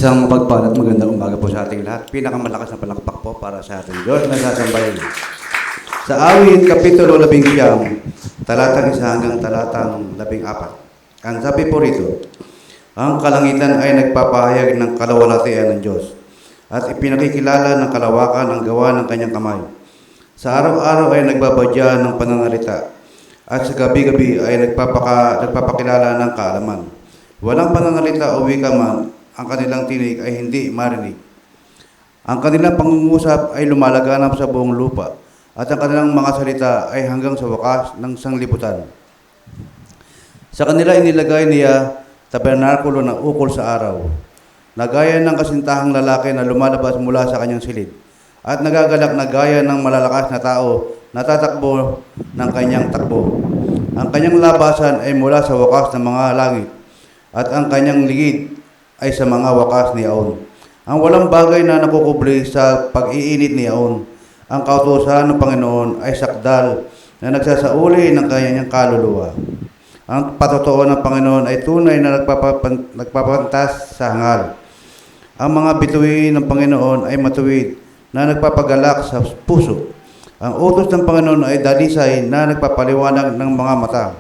Isang mapagpalat magandang umaga po sa ating lahat. Pinakamalakas na palakpak po para sa ating Diyos na sasambahin. Sa awit, Kapitulo 11, talatang 1 hanggang talatang 14. Ang sabi po rito, ang kalangitan ay nagpapahayag ng kalawalhatian ng Diyos at ipinakikilala ng kalawakan ang gawa ng kanyang kamay. Sa araw-araw ay nagbabadya ng pananalita at sa gabi-gabi ay nagpapakilala ng kaalaman. Walang pananalita o wika man, ang kanilang tinig ay hindi marinig. Ang kanilang pangungusap ay lumalaganap sa buong lupa at ang kanilang mga salita ay hanggang sa wakas ng sanglibutan. Sa kanila inilagay niya tabernakulo na ukol sa araw, na gaya ng kasintahang lalaki na lumalabas mula sa kanyang silid at nagagalak na gaya ng malalakas na tao na tatakbo ng kanyang takbo. Ang kanyang labasan ay mula sa wakas ng mga langit at ang kanyang ligid ay sa mga wakas ni Aon. Ang walang bagay na nakukubli sa pag-iinit ni Aon. Ang kautusan ng Panginoon ay sakdal na nagsasauli ng kanyang kaluluwa. Ang patotoo ng Panginoon ay tunay na nagpapantas sa hangal. Ang mga bituin ng Panginoon ay matuwid na nagpapagalak sa puso. Ang utos ng Panginoon ay dalisay na nagpapaliwanag ng mga mata.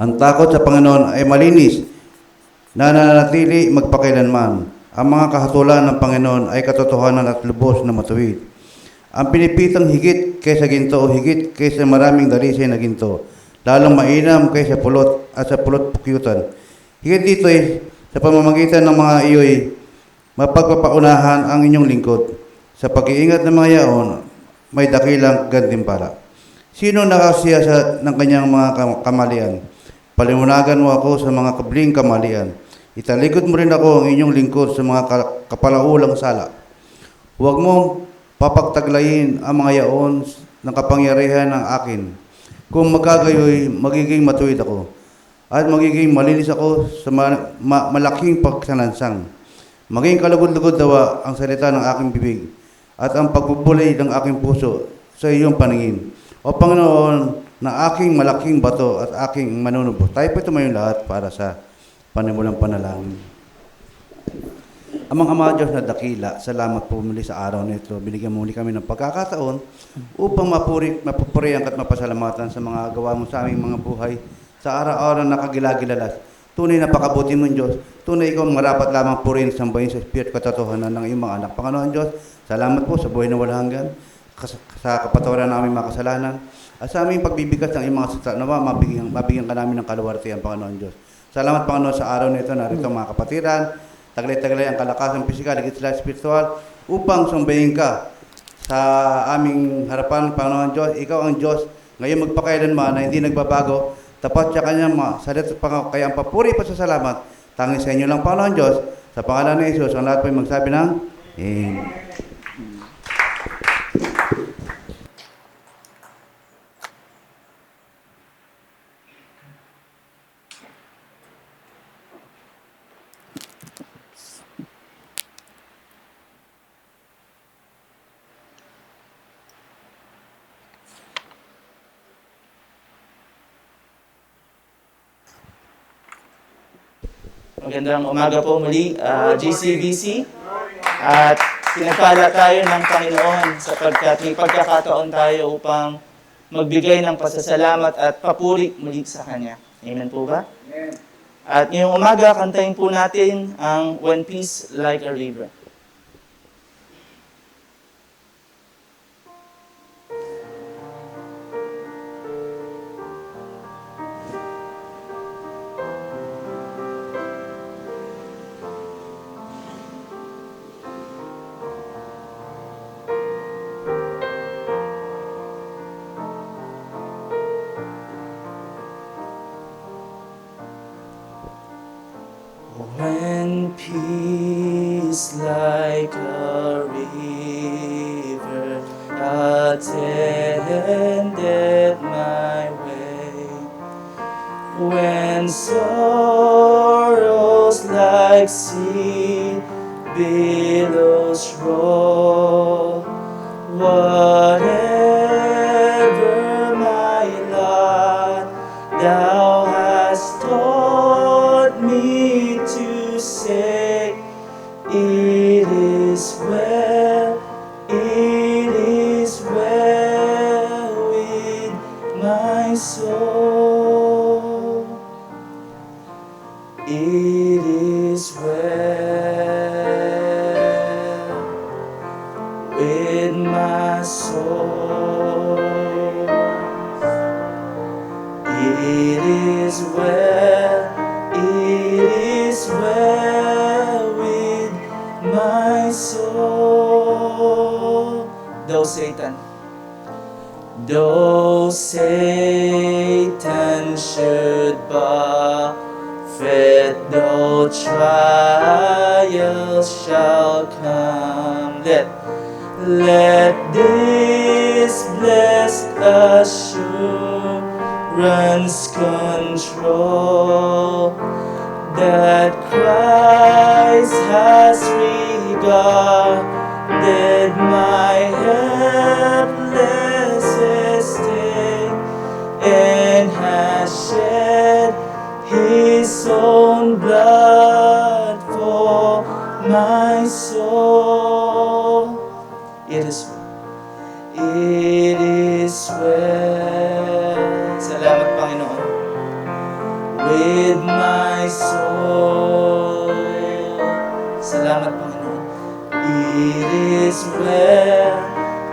Ang takot sa Panginoon ay malinis na nananatili magpakailanman. Ang mga kahatulan ng Panginoon ay katotohanan at lubos na matuwid. Ang pinipitang higit kaysa ginto o higit kaysa maraming dalisay na ginto, lalong mainam kaysa pulot at sa pulot pukyutan. Higit dito sa pamamagitan ng mga iyo'y mapagpapaunahan ang inyong lingkod. Sa pag-iingat ng mga yaon, may dakilang gantimpala. Sino nakasiya ng kanyang mga kamalian? Paliwanagan mo ako sa mga kabling kamalian. Italikod mo rin ako ang inyong lingkod sa mga kapalaulang sala. Huwag mong papagtaglayin ang mga yaon ng kapangyarihan ng akin. Kung magkagayoy, magiging matuwid ako at magiging malinis ako sa malaking pagsanansang. Maging kalugod-lugod daw ang salita ng aking bibig at ang pagbubulay ng aking puso sa iyong paningin. O Panginoon, na aking malaking bato at aking manunubos. Tayo po tumayo lahat para sa panimulang panalangin. Amang Ama Diyos na dakila, salamat po muli sa araw na ito. Binigyan muli kami ng pagkakataon upang mapupurihan at mapasalamatan sa mga gawa mo sa aming mga buhay sa araw-araw na kagilagilalas. Tunay na pakabuti mong Diyos. Tunay ikaw marapat lamang purihin sambahin sa Espiritu katotohanan ng iyong mga anak. Panginoon Diyos, salamat po sa buhay na walang hanggan, sa kapatawaran ng aming mga kasalanan, at sa aming pagbibigkas ng iyong mga salita, nawa mabigyan ka namin ng kaluwartihan, Panginoon Diyos. Salamat, Panginoon, sa araw na ito, narito mga kapatiran, taglay-taglay ang kalakasan pisikal, higit sila spiritual, upang sumbayin ka sa aming harapan, Panginoon Diyos. Ikaw ang Diyos, ngayon magpakailanman na hindi nagbabago, tapat siya kanyang mga salita, kaya ang papuri pa sa salamat, tanging sa inyo lang, Panginoon Diyos, sa pangalan ni Jesus, ang lahat po ay magsabi ng Amen. Magandang umaga po muli, GCBC. At pinagpala tayo ng Panginoon sapagkat may pagkakataon tayo upang magbigay ng pasasalamat at papuri muli sa Kanya. Amen po ba? Amen. At ngayong umaga, kantahin po natin ang One Peace Like a River. When peace like a river attended my way, when sorrows like sea billows roll, whatever my lot, thou hast taught me to say it is well with my soul. It is well with my soul. It is well, it is well with my soul. Though Satan should buffet, though trials shall come, let this blessed assurance control that Christ has regarded my helpless estate and has shed his own blood for my soul. It is well. Salamat, Panginoon. With my soul. Salamat, Panginoon. It is well.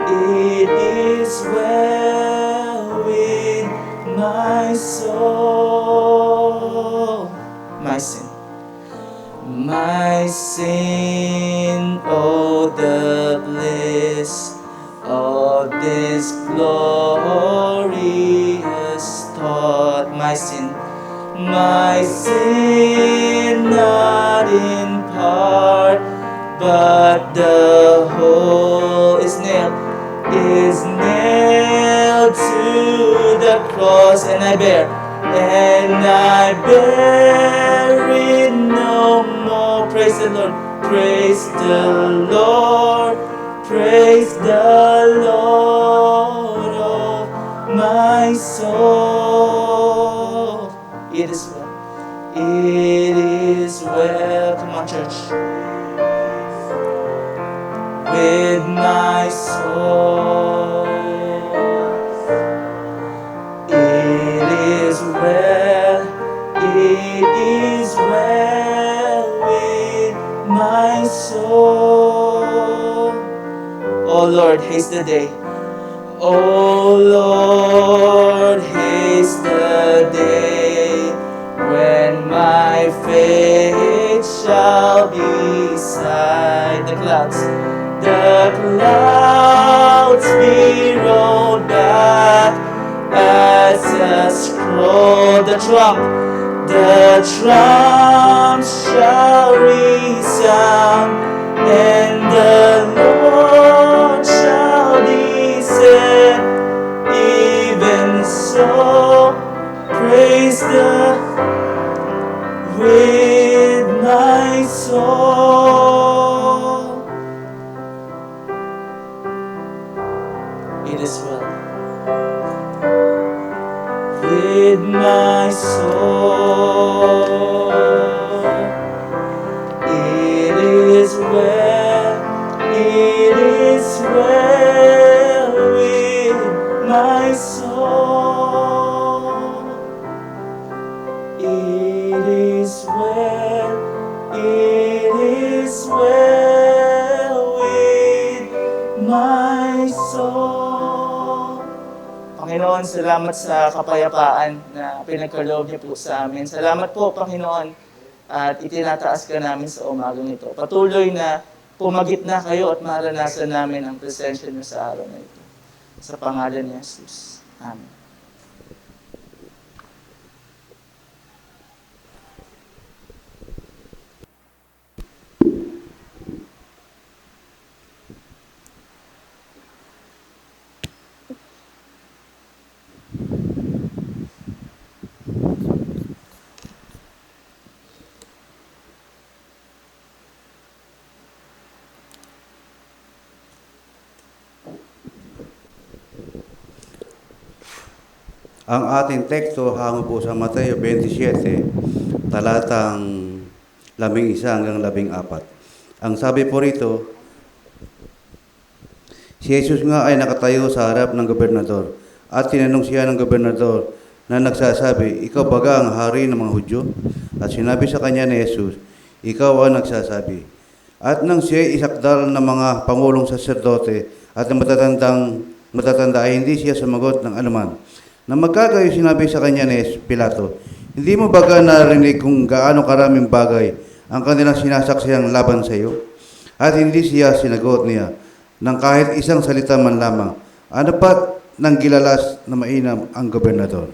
It is well with my soul. My sin, oh the bliss of this glorious thought. My sin, not in part, but the whole is nailed to the cross, and I bear it no more. Praise the Lord, praise the Lord, praise the Lord of my soul. It is well. It is well. Come on, church. With my soul. It is well. It is well with my soul. Oh Lord, haste the day. Oh Lord, haste the day when my faith shall beside the clouds. The clouds be rolled back as a scroll. The trump shall resound, and the Lord shall descend. Even so, praise with my soul. It is well with my soul. It is well with my soul. It is well with my soul. Panginoon, salamat sa kapayapaan na pinagkaloob niyo po sa amin. Salamat po, Panginoon, at itinataas ka namin sa umagang ito. Patuloy na pumagitna kayo at maranasan namin ang presensya niyo sa araw na ito. Sa pangalan ni Jesus. Amen. Ang ating teksto hango po sa Mateo 27, talatang 11 hanggang 14. Ang sabi po rito, Si Jesus nga ay nakatayo sa harap ng gobernador at tinanong siya ng gobernador na nagsasabi, ikaw baga ang hari ng mga Hudyo? At sinabi sa kanya ni Jesus, ikaw ang nagsasabi. At nang siya isakdal ng mga pangulong saserdote at ng matatanda ay hindi siya sumagot ng anuman. Nang magkagayo sinabi sa kanya ni Pilato, hindi mo baga narinig kung gaano karaming bagay ang kanilang sinasaksiyang laban sa iyo? At hindi siya sinagot niya ng kahit isang salita man lamang. Ano pat nang gilalas na mainam ang gobernador?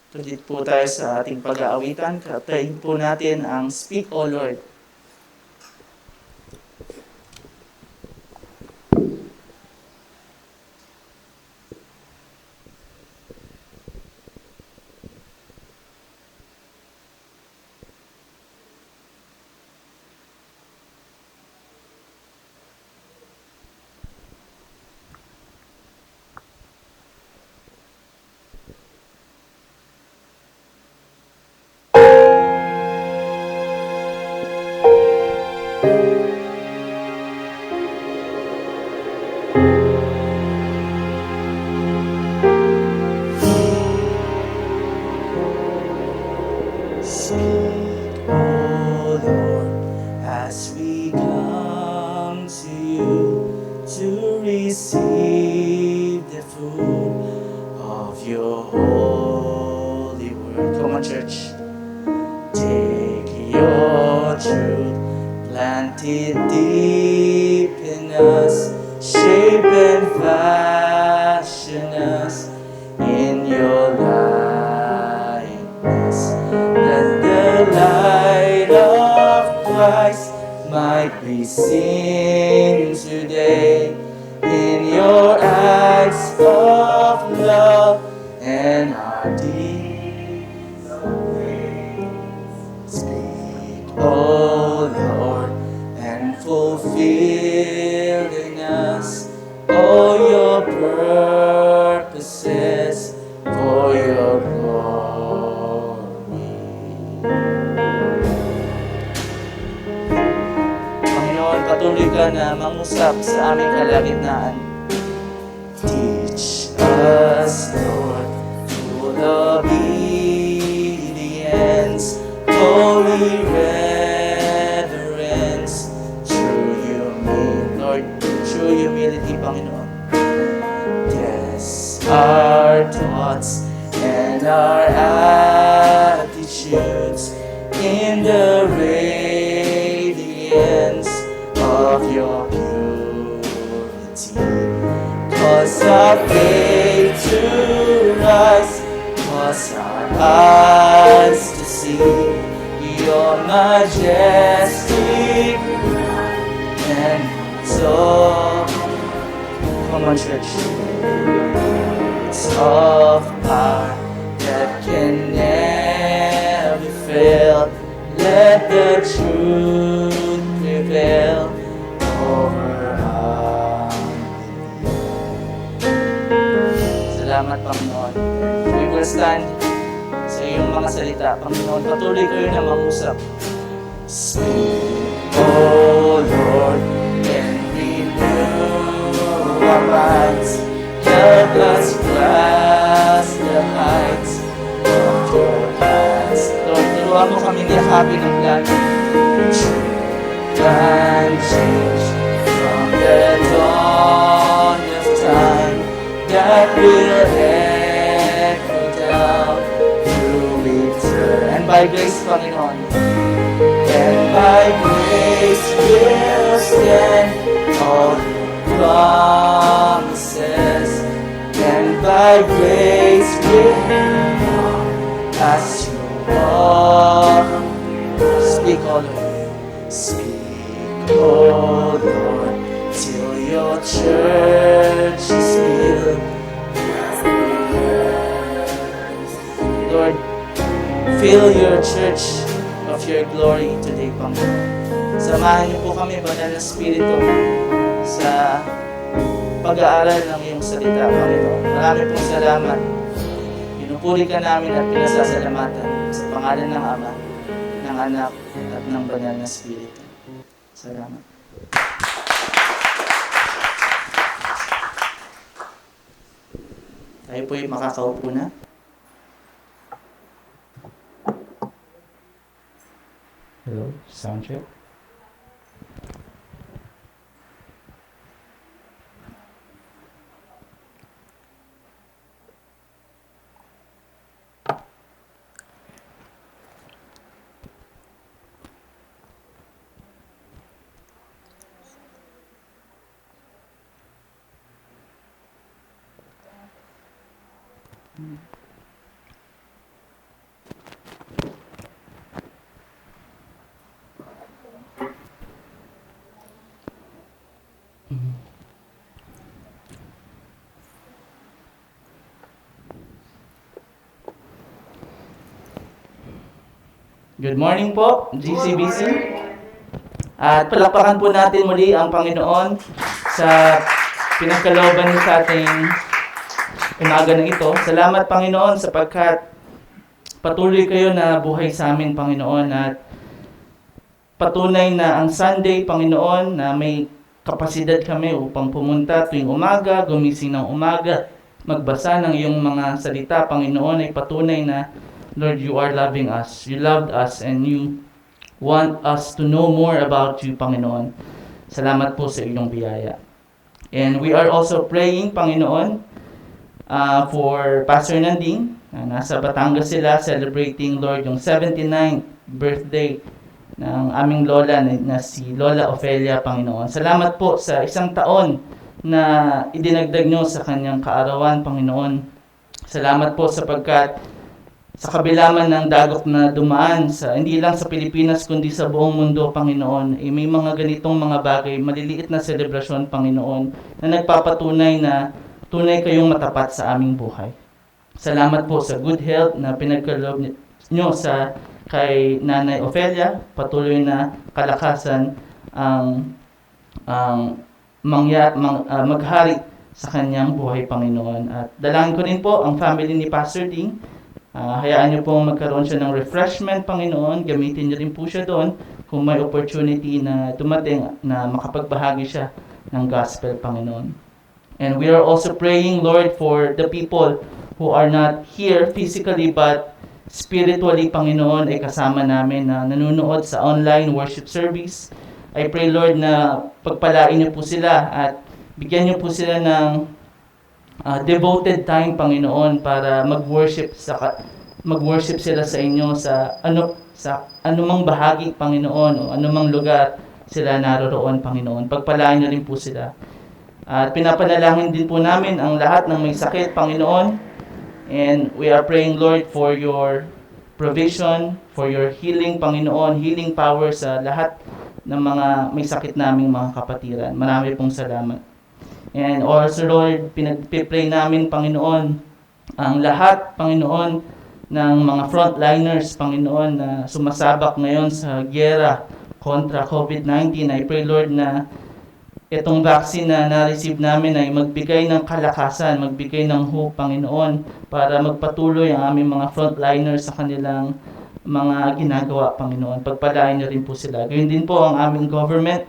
Tuloy po tayo sa ating pag-aawitan. Katayin po natin ang Speak, O Lord. Speak, O Lord, as we come to you to receive the food of your holy word. Come on, church. Take your truth, plant it deep in us, shape and fashion us in your likeness. That the light of Christ might be seen today in your acts of love and our deeds of praise. Speak, O Lord, and fulfill in us all your purposes for your glory. Panginoon, patuloy ka na mangusap sa aming kalagitnaan. Teach us, Lord, full obedience, holy reverence, true humility, Lord, true humility, Panginoon. Yes, our thoughts and our attitudes in the radiance of your purity. Cause our faith to rise, cause our eyes to see your majestic and so. Come on, church. It's of power that can never fail. Let the truth prevail over unbelief. Salamat, Panginoon. We will stand sa iyong mga salita. Panginoon, patuloy kayo na mangusap. Speak, O Lord, and renew our minds. Help us grasp the heights of your plans. Lord, turuan mo kami yakapin ang plan. And change from the dawn of time that will echo down through eternity. And by grace, Panginoon, and by grace will stand all your promises. And by grace will as you walk. Speak, O Lord. Speak, O Lord, till your church is filled. Lord, fill your church of your glory today, Panginoon. Samahan niyo po kami, Banal na Espiritu, sa pag-aaral ng iyong salita, Panginoon. Marami pong salamat. Pinupuri ka namin at pinasasalamatan sa pangalan ng Ama, ng Anak, at ng Banal na Espiritu. Salamat. Tayo po yung makakaupo na. Hello, sound check. Good morning po, GCBC. At palakpakan po natin muli ang Panginoon sa pinagkalooban niyo sa ating umaga na ito. Salamat, Panginoon, sapagkat patuloy kayo na buhay sa amin, Panginoon, at patunay na ang Sunday, Panginoon, na may kapasidad kami upang pumunta tuwing umaga, gumising ng umaga, magbasa ng iyong mga salita, Panginoon, ay patunay na Lord, you are loving us. You loved us and you want us to know more about you, Panginoon. Salamat po sa iyong biyaya. And we are also praying, Panginoon, for Pastor Nanding. Nasa Batangas sila celebrating, Lord, yung 79th birthday ng aming lola na si Lola Ofelia, Panginoon. Salamat po sa isang taon na idinagdag nyo sa kanyang kaarawan, Panginoon. Salamat po sapagkat sa kabila man ng dagok na dumaan, hindi lang sa Pilipinas kundi sa buong mundo, Panginoon, may mga ganitong mga bagay, maliliit na selebrasyon, Panginoon, na nagpapatunay na tunay kayong matapat sa aming buhay. Salamat po sa good health na pinagkaloob nyo sa kay Nanay Ofelia, patuloy na kalakasan ang maghari sa kanyang buhay, Panginoon. At dalangin ko rin po ang family ni Pastor Ding. Hayaan niyo pong magkaroon siya ng refreshment, Panginoon. Gamitin niyo rin po siya doon kung may opportunity na dumating na makapagbahagi siya ng gospel, Panginoon. And we are also praying, Lord, for the people who are not here physically but spiritually, Panginoon, ay kasama namin na nanonood sa online worship service. I pray, Lord, na pagpalain niyo po sila at bigyan niyo po sila ng devoted time, Panginoon, para mag-worship sila sa inyo sa anumang bahagi, Panginoon, o anumang lugar sila naroroon, Panginoon. Pagpalain niyo rin po sila. At pinapanalangin din po namin ang lahat ng may sakit, Panginoon. And we are praying, Lord, for your provision, for your healing, Panginoon, healing power sa lahat ng mga may sakit naming mga kapatiran. Marami pong salamat. And also, Lord, pinagpipray namin, Panginoon, ang lahat, Panginoon, ng mga frontliners, Panginoon, na sumasabak ngayon sa gyera kontra COVID-19. I pray, Lord, na itong vaccine na na-receive namin ay magbigay ng kalakasan, magbigay ng hope, Panginoon, para magpatuloy ang aming mga frontliners sa kanilang mga ginagawa, Panginoon. Pagpalain niyo rin po sila. Gayun din po ang aming government,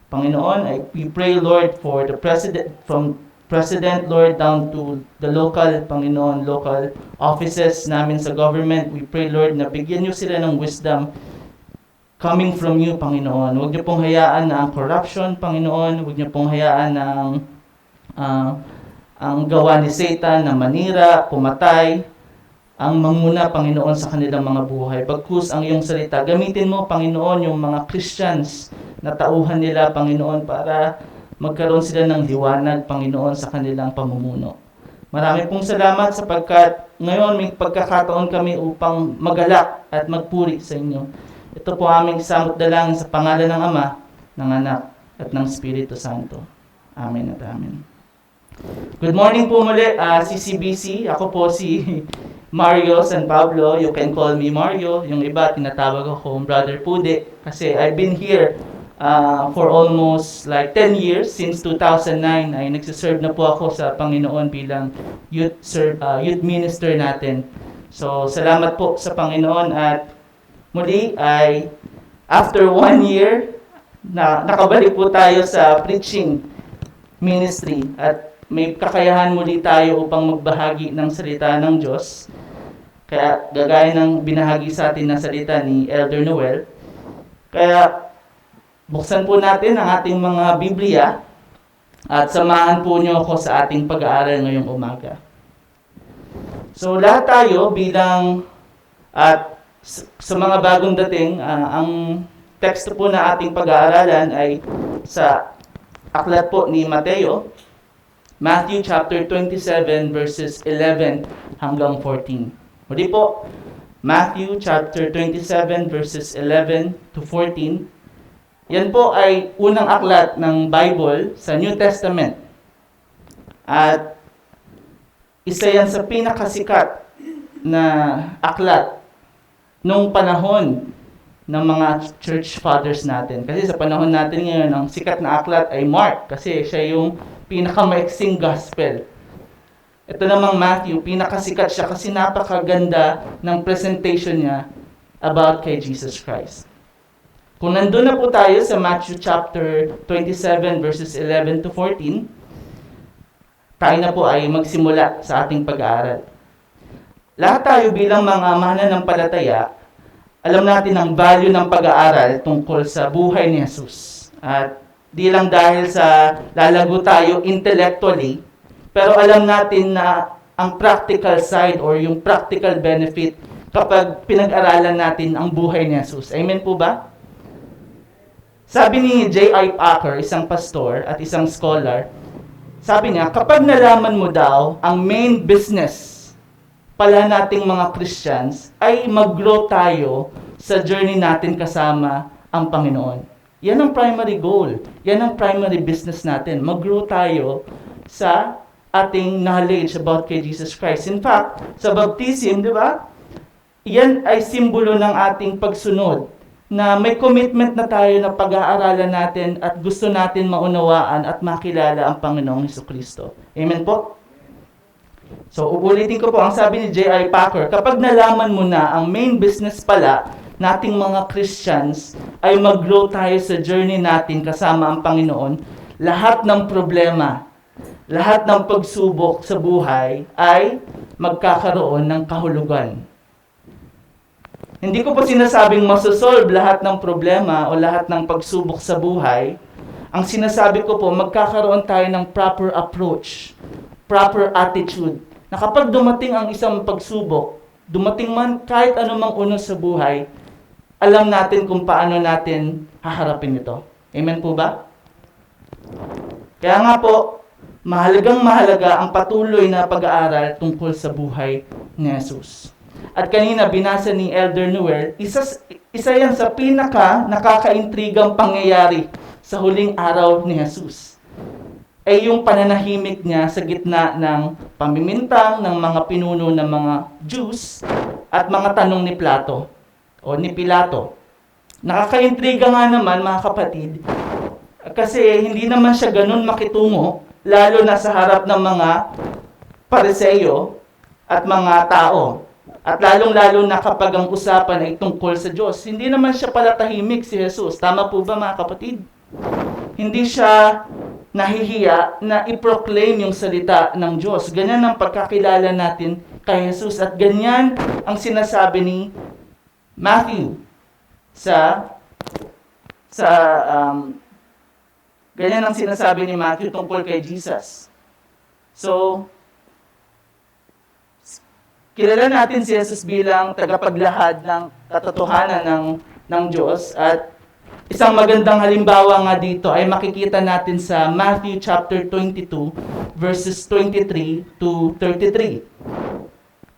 Panginoon. We pray, Lord, for the President, from President, Lord, down to the local, Panginoon, local offices namin sa government. We pray, Lord, na bigyan niyo sila ng wisdom coming from you, Panginoon. Huwag niyo pong hayaan na ang corruption, Panginoon. Huwag niyo pong hayaan na ang gawa ni Satan na manira, pumatay, ang manguna, Panginoon, sa kanilang mga buhay. Bagkus ang iyong salita, gamitin mo, Panginoon, yung mga Christians na tauhan nila, Panginoon, para magkaroon sila ng liwanag, Panginoon, sa kanilang pamumuno. Marami pong salamat sapagkat ngayon may pagkakataon kami upang magalak at magpuri sa inyo. Ito po aming samot dalangin sa pangalan ng Ama, ng Anak, at ng Espiritu Santo. Amen at Amen. Good morning po muli, CCBC. Ako po si Mario San Pablo. You can call me Mario. Yung iba, tinatawag akong Brother Pude. Kasi I've been here for almost like 10 years. Since 2009 ay nagsiserve na po ako sa Panginoon bilang youth minister natin. So, salamat po sa Panginoon at muli ay after 1 year, nakabalik po tayo sa preaching ministry at may kakayahan muli tayo upang magbahagi ng salita ng Diyos. Kaya gagaya ng binahagi sa atin na salita ni Elder Noel. Kaya buksan po natin ang ating mga Biblia at samahan po niyo ako sa ating pag-aaral ngayong umaga. So lahat tayo bilang at sa mga bagong dating, ang teksto po na ating pag-aaralan ay sa aklat po ni Mateo, Matthew chapter 27 verses 11 hanggang 14. Muli po, Matthew chapter 27 verses 11 to 14. Yan po ay unang aklat ng Bible sa New Testament. At isa yan sa pinakasikat na aklat nung panahon ng mga church fathers natin. Kasi sa panahon natin ngayon, ang sikat na aklat ay Mark kasi siya yung pinakamaiksing gospel. Ito namang Matthew, pinakasikat siya kasi napakaganda ng presentation niya about kay Jesus Christ. Kung nandun na po tayo sa Matthew chapter 27 verses 11 to 14, tayo na po ay magsimula sa ating pag-aaral. Lahat tayo bilang mga mananampalataya, alam natin ang value ng pag-aaral tungkol sa buhay ni Jesus. At di lang dahil sa lalago tayo intellectually, pero alam natin na ang practical side or yung practical benefit kapag pinag-aralan natin ang buhay ni Jesus. Amen po ba? Sabi ni J.I. Packer, isang pastor at isang scholar, sabi niya, kapag nalaman mo daw ang main business pala nating mga Christians ay mag-grow tayo sa journey natin kasama ang Panginoon. Yan ang primary goal. Yan ang primary business natin. Mag-grow tayo sa ating knowledge about kay Jesus Christ. In fact, sa baptism, di ba? Yan ay simbolo ng ating pagsunod na may commitment na tayo na pag-aaralan natin at gusto natin maunawaan at makilala ang Panginoong Hesukristo. Amen po? So, uulitin ko po, ang sabi ni J.I. Packer, kapag nalaman mo na ang main business pala nating mga Christians ay mag-grow tayo sa journey natin kasama ang Panginoon, lahat ng problema, lahat ng pagsubok sa buhay ay magkakaroon ng kahulugan. Hindi ko po sinasabing masosolve lahat ng problema o lahat ng pagsubok sa buhay. Ang sinasabi ko po, magkakaroon tayo ng proper approach, proper attitude, na kapag dumating ang isang pagsubok, dumating man kahit anumang unos sa buhay, alam natin kung paano natin haharapin ito. Amen po ba? Kaya nga po, mahalagang mahalaga ang patuloy na pag-aaral tungkol sa buhay ni Jesus. At kanina binasa ni Elder Noel, isa yan sa nakakaintrigang pangyayari sa huling araw ni Jesus. Ay yung pananahimik niya sa gitna ng pamimintang ng mga pinuno ng mga Jews at mga tanong ni Pilato. Nakakaintriga nga naman mga kapatid, kasi hindi naman siya ganun makitungo, lalo na sa harap ng mga Pariseo at mga tao. At lalong-lalo na kapag ang usapan ay tungkol sa Diyos. Hindi naman siya pala tahimik si Jesus. Tama po ba mga kapatid? Hindi siya nahihiya na i-proclaim yung salita ng Diyos. Ganyan ang pagkakilala natin kay Jesus. At ganyan ang sinasabi ni Matthew ganyan ang sinasabi ni Matthew tungkol kay Jesus. So, kilala natin si Jesus bilang tagapaglahad ng katotohanan ng Diyos. At isang magandang halimbawa nga dito ay makikita natin sa Matthew chapter 22 verses 23 to 33.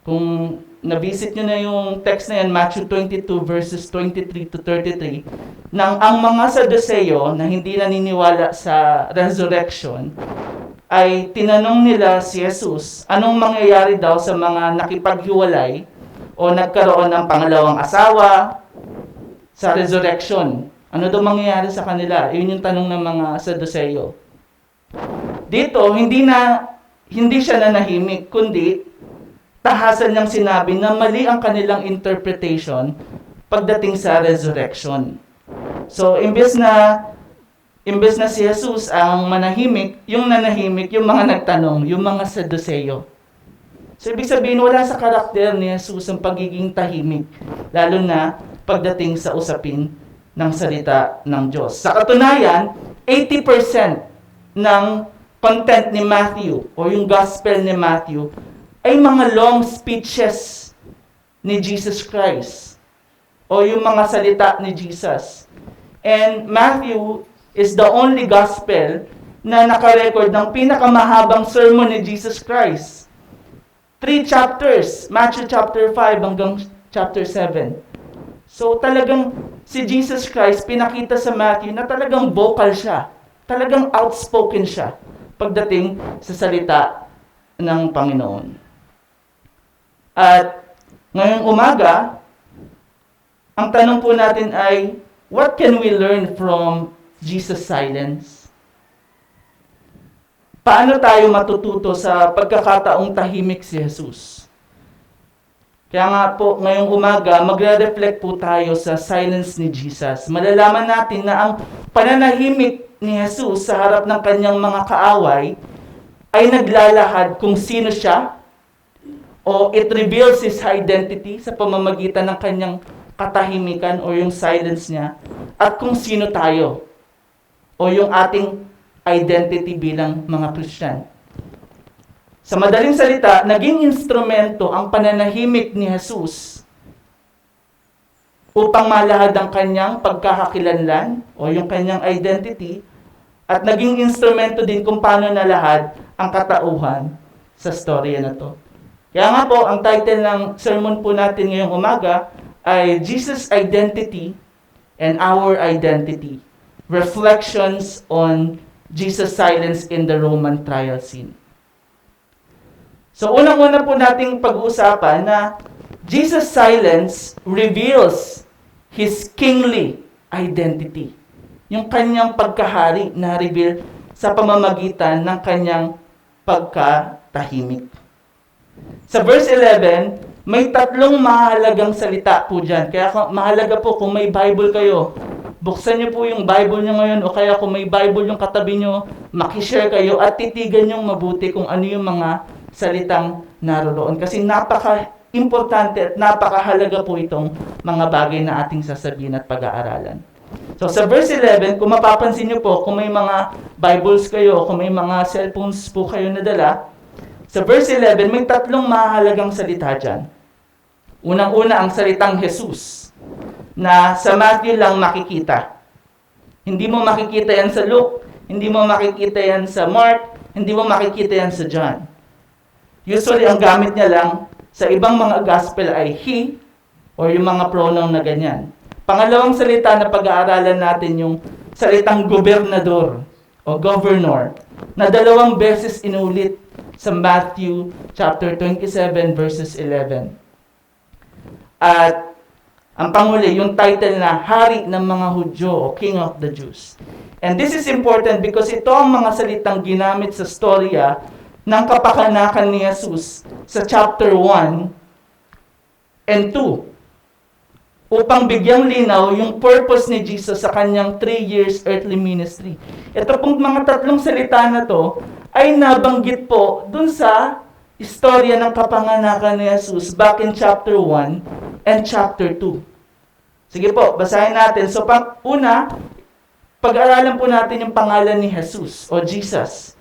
Kung nabisit nyo na yung text na yan, Matthew 22 verses 23 to 33, nang ang mga Saduseo na hindi naniniwala sa resurrection ay tinanong nila si Jesus, anong mangyayari daw sa mga nakipaghiwalay o nagkaroon ng pangalawang asawa sa resurrection. Ano daw mangyayari sa kanila? Yun yung tanong ng mga Saduceo. Dito, hindi siya nanahimik, kundi tahasan niyang sinabi na mali ang kanilang interpretation pagdating sa resurrection. So, imbes na si Jesus ang manahimik, yung nanahimik, yung mga nagtanong, yung mga Saduceo. So, ibig sabihin, wala sa karakter ni Jesus ang pagiging tahimik, lalo na pagdating sa usapin ng salita ng Diyos. Sa katunayan, 80% ng content ni Matthew o yung gospel ni Matthew ay mga long speeches ni Jesus Christ o yung mga salita ni Jesus. And Matthew is the only gospel na nakarecord ng pinakamahabang sermon ni Jesus Christ. 3 chapters, Matthew chapter 5 hanggang chapter 7. So talagang si Jesus Christ pinakita sa Matthew na talagang vocal siya. Talagang outspoken siya pagdating sa salita ng Panginoon. At ngayong umaga, ang tanong po natin ay, what can we learn from Jesus' silence? Paano tayo matututo sa pagkakataong tahimik si Jesus? Kaya nga po, ngayong umaga, magre-reflect po tayo sa silence ni Jesus. Malalaman natin na ang pananahimik ni Jesus sa harap ng kanyang mga kaaway ay naglalahad kung sino siya o it reveals his identity sa pamamagitan ng kanyang katahimikan o yung silence niya at kung sino tayo o yung ating identity bilang mga Christian. Sa madaling salita, naging instrumento ang pananahimik ni Jesus upang malahad ang kanyang pagkakakilanlan o yung kanyang identity at naging instrumento din kung paano nalahad ang katauhan sa storya na to. Kaya nga po, ang title ng sermon po natin ngayong umaga ay Jesus' Identity and Our Identity. Reflections on Jesus' Silence in the Roman Trial Scene. So unang-una po nating pag-uusapan na Jesus' silence reveals His kingly identity. Yung kanyang pagkahari na reveal sa pamamagitan ng kanyang pagkatahimik. Sa verse 11, may tatlong mahalagang salita po dyan. Kaya mahalaga po kung may Bible kayo, buksan niyo po yung Bible niyo ngayon o kaya kung may Bible yung katabi niyo, makishare kayo at titigan niyong mabuti kung ano yung mga salitang naroroon. Kasi napaka-importante at napakahalaga po itong mga bagay na ating sasabihin at pag-aaralan. So sa verse 11, kung mapapansin niyo po, kung may mga Bibles kayo, kung may mga cellphones po kayo nadala, sa verse 11, may tatlong mahalagang salita dyan. Unang-una ang salitang Jesus, na sa Matthew lang makikita. Hindi mo makikita yan sa Luke, hindi mo makikita yan sa Mark, hindi mo makikita yan sa John. Usually, ang gamit niya lang sa ibang mga gospel ay he or yung mga pronoun na ganyan. Pangalawang salita na pag-aaralan natin yung salitang gobernador o governor na 2 beses inulit sa Matthew chapter 27 verses 11. At ang panghuli, yung title na Hari ng mga Hudyo o King of the Jews. And this is important because ito ang mga salitang ginamit sa storya ng kapakanakan ni Jesus sa chapter 1 and 2 upang bigyang linaw yung purpose ni Jesus sa kanyang 3 years earthly ministry. Ito pong mga tatlong salita na to ay nabanggit po dun sa istorya ng kapanganakan ni Jesus back in chapter 1 and chapter 2. Sige po, basahin natin. So, una, pag-aralan po natin yung pangalan ni Jesus o Jesus.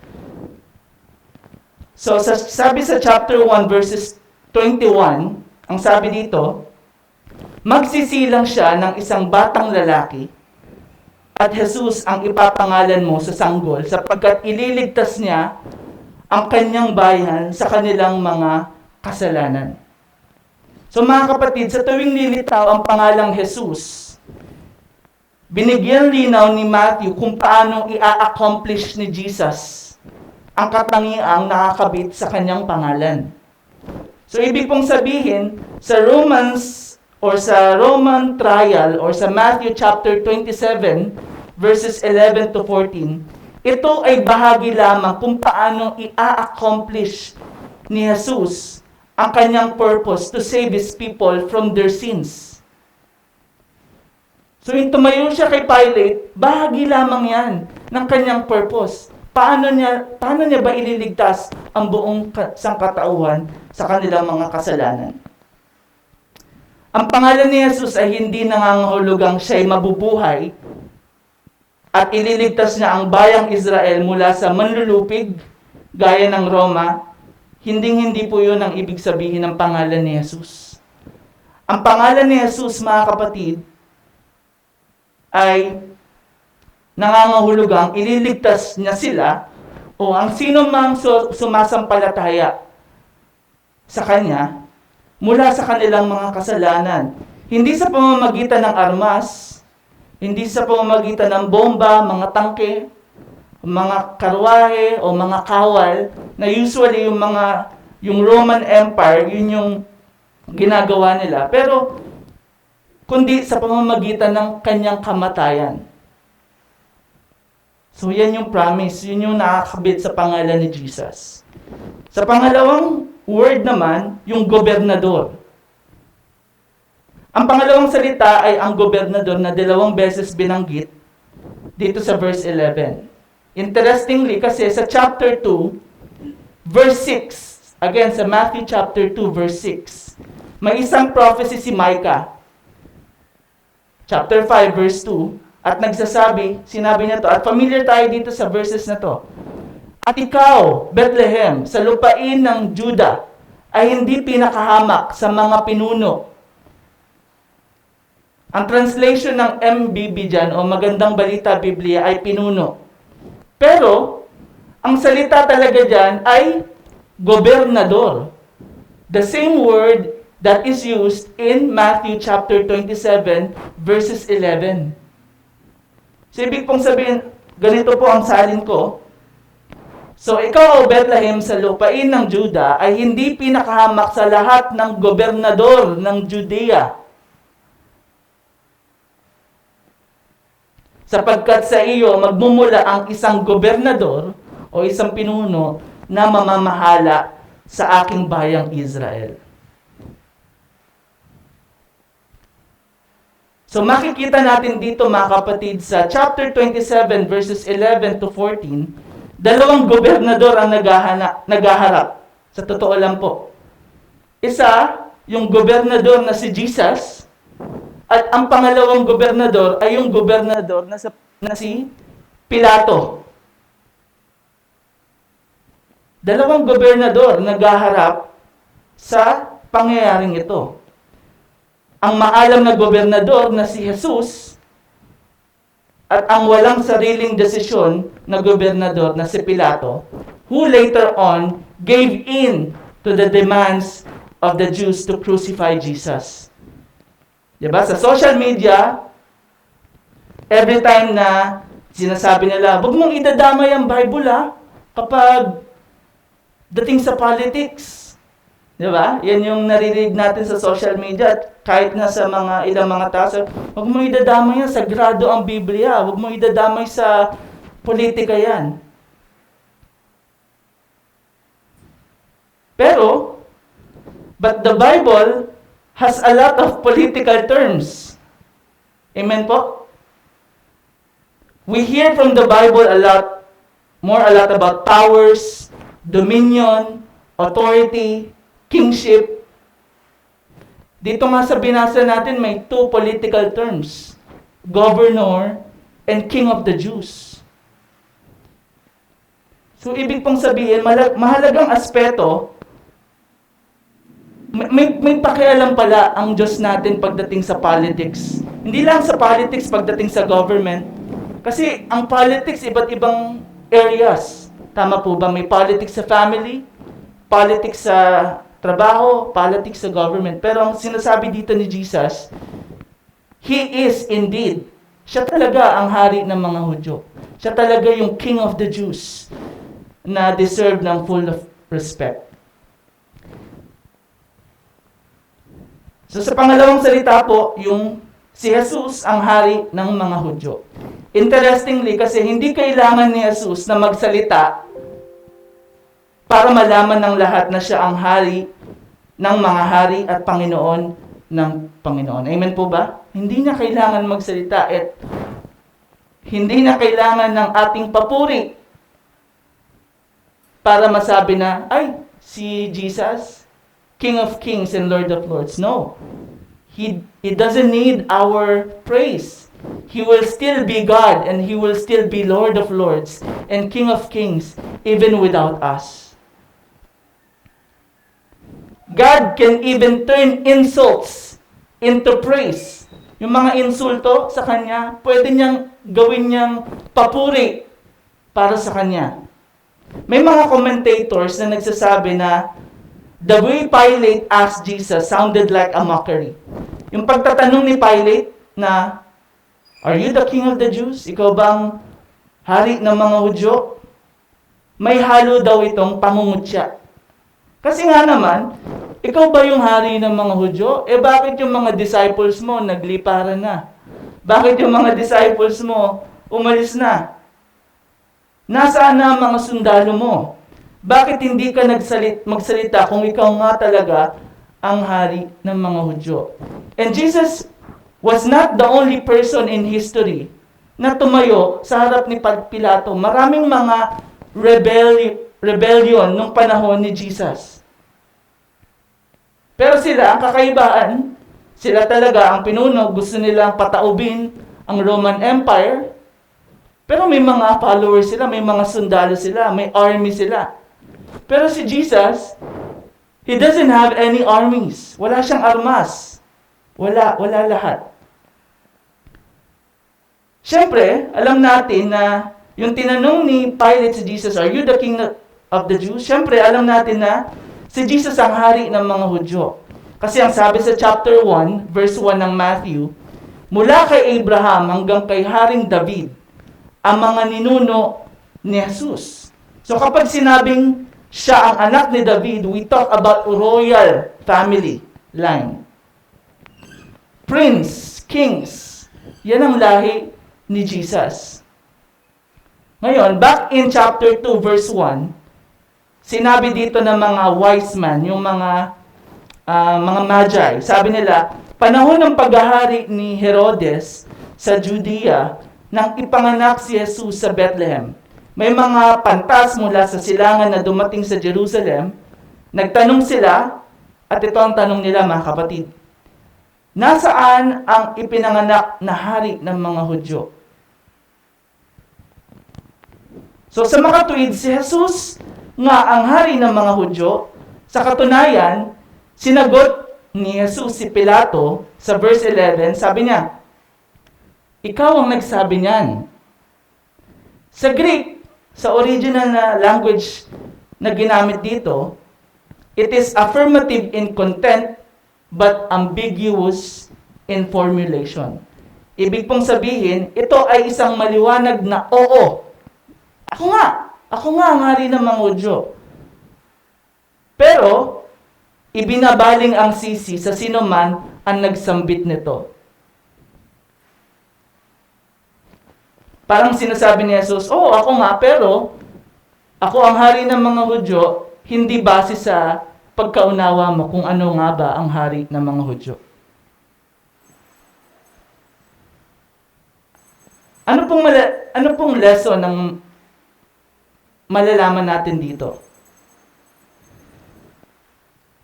So, sabi sa chapter 1 verses 21, ang sabi dito, magsisilang siya ng isang batang lalaki at Jesus ang ipapangalan mo sa sanggol sapagkat ililigtas niya ang kanyang bayan sa kanilang mga kasalanan. So mga kapatid, sa tuwing nilitaw ang pangalang Jesus, binigyan linaw ni Matthew kung paano i-accomplish ni Jesus ang katangiang nakakabit sa kanyang pangalan. So, ibig pong sabihin, sa Romans or sa Roman trial or sa Matthew chapter 27, verses 11 to 14, ito ay bahagi lamang kung paano i-accomplish ni Jesus ang kanyang purpose to save His people from their sins. So, yung tumayo siya kay Pilate, bahagi lamang yan ng kanyang purpose. Paano niya ba ililigtas ang buong sangkatauhan sa kanilang mga kasalanan? Ang pangalan ni Jesus ay hindi nangangahulugang siya'y mabubuhay at ililigtas niya ang bayang Israel mula sa manlulupig gaya ng Roma. Hindi po yun ang ibig sabihin ng pangalan ni Jesus. Ang pangalan ni Jesus, mga kapatid, ay nangangahulugang ililigtas niya sila o ang sino mang sumasampalataya sa Kanya mula sa kanilang mga kasalanan. Hindi sa pamamagitan ng armas, hindi sa pamamagitan ng bomba, mga tangke, mga karwahe o mga kawal na usually yung Roman Empire, yun yung ginagawa nila. Pero kundi sa pamamagitan ng kanyang kamatayan. So yan yung promise, yun yung nakakabit sa pangalan ni Jesus. Sa pangalawang word naman, yung gobernador. Ang pangalawang salita ay ang gobernador na 2 beses binanggit dito sa verse 11. Interestingly, kasi sa chapter 2, verse 6, again sa Matthew chapter 2, verse 6, may isang prophecy si Micah. Chapter 5, verse 2, at sinabi niya to, at familiar tayo dito sa verses na to. At ikaw, Bethlehem, sa lupain ng Juda, ay hindi pinakahamak sa mga pinuno. Ang translation ng MBB dyan, o Magandang Balita Biblia, ay pinuno. Pero, ang salita talaga dyan ay gobernador. The same word that is used in Matthew chapter 27, verses 11. So, ibig pong sabihin, ganito po ang salin ko. So, ikaw, O Bethlehem, sa lupain ng Juda, ay hindi pinakahamak sa lahat ng gobernador ng Judea. Sapagkat sa iyo, magmumula ang isang gobernador o isang pinuno na mamamahala sa aking bayang Israel. So makikita natin dito, mga kapatid, sa chapter 27 verses 11 to 14, dalawang gobernador ang naghaharap. Sa totoo lang po. Isa, yung gobernador na si Jesus, at ang pangalawang gobernador ay yung gobernador na si Pilato. Dalawang gobernador naghaharap sa pangyayaring ito. Ang maalam na gobernador na si Jesus at ang walang sariling desisyon na gobernador na si Pilato, who later on gave in to the demands of the Jews to crucify Jesus. Diba? Sa social media, every time na sinasabi nila, huwag mong idadamay ang Bible kapag dating sa politics. Diba? Yan yung naririnig natin sa social media at kahit na sa ilang mga tao, huwag mong idadamay yan, sagrado ang Biblia. Huwag mong idadamay sa politika yan. Pero, but the Bible has a lot of political terms. Amen po? We hear from the Bible a lot about powers, dominion, authority, kingship. Dito nga sa binasa natin, may 2 political terms. Governor and King of the Jews. So, ibig pong sabihin, mahalagang aspeto, may pakialam pala ang Diyos natin pagdating sa politics. Hindi lang sa politics pagdating sa government. Kasi ang politics, iba't ibang areas. Tama po ba? May politics sa family, politics sa trabaho, politics sa government. Pero ang sinasabi dito ni Jesus, He is indeed, siya talaga ang hari ng mga Hudyo. Siya talaga yung King of the Jews. na deserve ng full of respect. So sa pangalawang salita po, yung si Jesus ang hari ng mga Hudyo. Interestingly, kasi hindi kailangan ni Jesus na magsalita para malaman ng lahat na siya ang hari ng mga hari at Panginoon ng Panginoon. Amen po ba? Hindi niya kailangan magsalita at hindi na kailangan ng ating papuri para masabi na, ay, si Jesus, King of Kings and Lord of Lords. No. He doesn't need our praise. He will still be God and He will still be Lord of Lords and King of Kings even without us. God can even turn insults into praise. Yung mga insulto sa Kanya, pwede niyang gawin niyang papuri para sa Kanya. May mga commentators na nagsasabi na the way Pilate asked Jesus sounded like a mockery. Yung pagtatanong ni Pilate na, "Are you the king of the Jews?" Ikaw bang hari ng mga Hudyo? May halo daw itong pangungutya. Kasi nga naman, ikaw ba yung hari ng mga Hudyo? Bakit yung mga disciples mo nagliparan na? Bakit yung mga disciples mo umalis na? Nasaan na ang mga sundalo mo? Bakit hindi ka magsalita kung ikaw nga talaga ang hari ng mga Hudyo? And Jesus was not the only person in history na tumayo sa harap ni Pilato. Maraming mga rebellion nung panahon ni Jesus. Pero sila, ang kakaibaan, sila talaga ang pinuno, gusto nilang pataubin ang Roman Empire. Pero may mga followers sila, may mga sundalo sila, may army sila. Pero si Jesus, He doesn't have any armies. Wala siyang armas. Wala lahat. Siyempre, alam natin na yung tinanong ni Pilate si Jesus, "Are you the king of the Jews?" Siyempre, alam natin na si Jesus ang hari ng mga Hudyo. Kasi ang sabi sa chapter 1, verse 1 ng Matthew, mula kay Abraham hanggang kay Haring David, ang mga ninuno ni Jesus. So kapag sinabing siya ang anak ni David, we talk about royal family line. Prince, kings, yan ang lahi ni Jesus. Ngayon, back in chapter 2, verse 1, sinabi dito ng mga wise men, yung mga magi, sabi nila, panahon ng paghahari ni Herodes sa Judea, nang ipanganak si Jesus sa Bethlehem. May mga pantas mula sa silangan na dumating sa Jerusalem. Nagtanong sila, at ito ang tanong nila mga kapatid, nasaan ang ipinanganak na hari ng mga Hudyo? So sa makatuwid, si Jesus nga ang hari ng mga Hudyo. Sa katunayan, sinagot ni Jesus si Pilato sa verse 11, sabi niya, ikaw ang nagsabi niyan. Sa Greek, sa original na language na ginamit dito, it is affirmative in content but ambiguous in formulation. Ibig pong sabihin, ito ay isang maliwanag na oo. Ako nga ang hari ng mga Hudyo. Pero, ibinabaling ang sisi sa sino man ang nagsambit nito. Parang sinasabi ni Jesus, ako nga, pero ako ang hari ng mga Hudyo, hindi base sa pagkaunawa mo kung ano nga ba ang hari ng mga Hudyo. Ano pong lesson ng malalaman natin dito?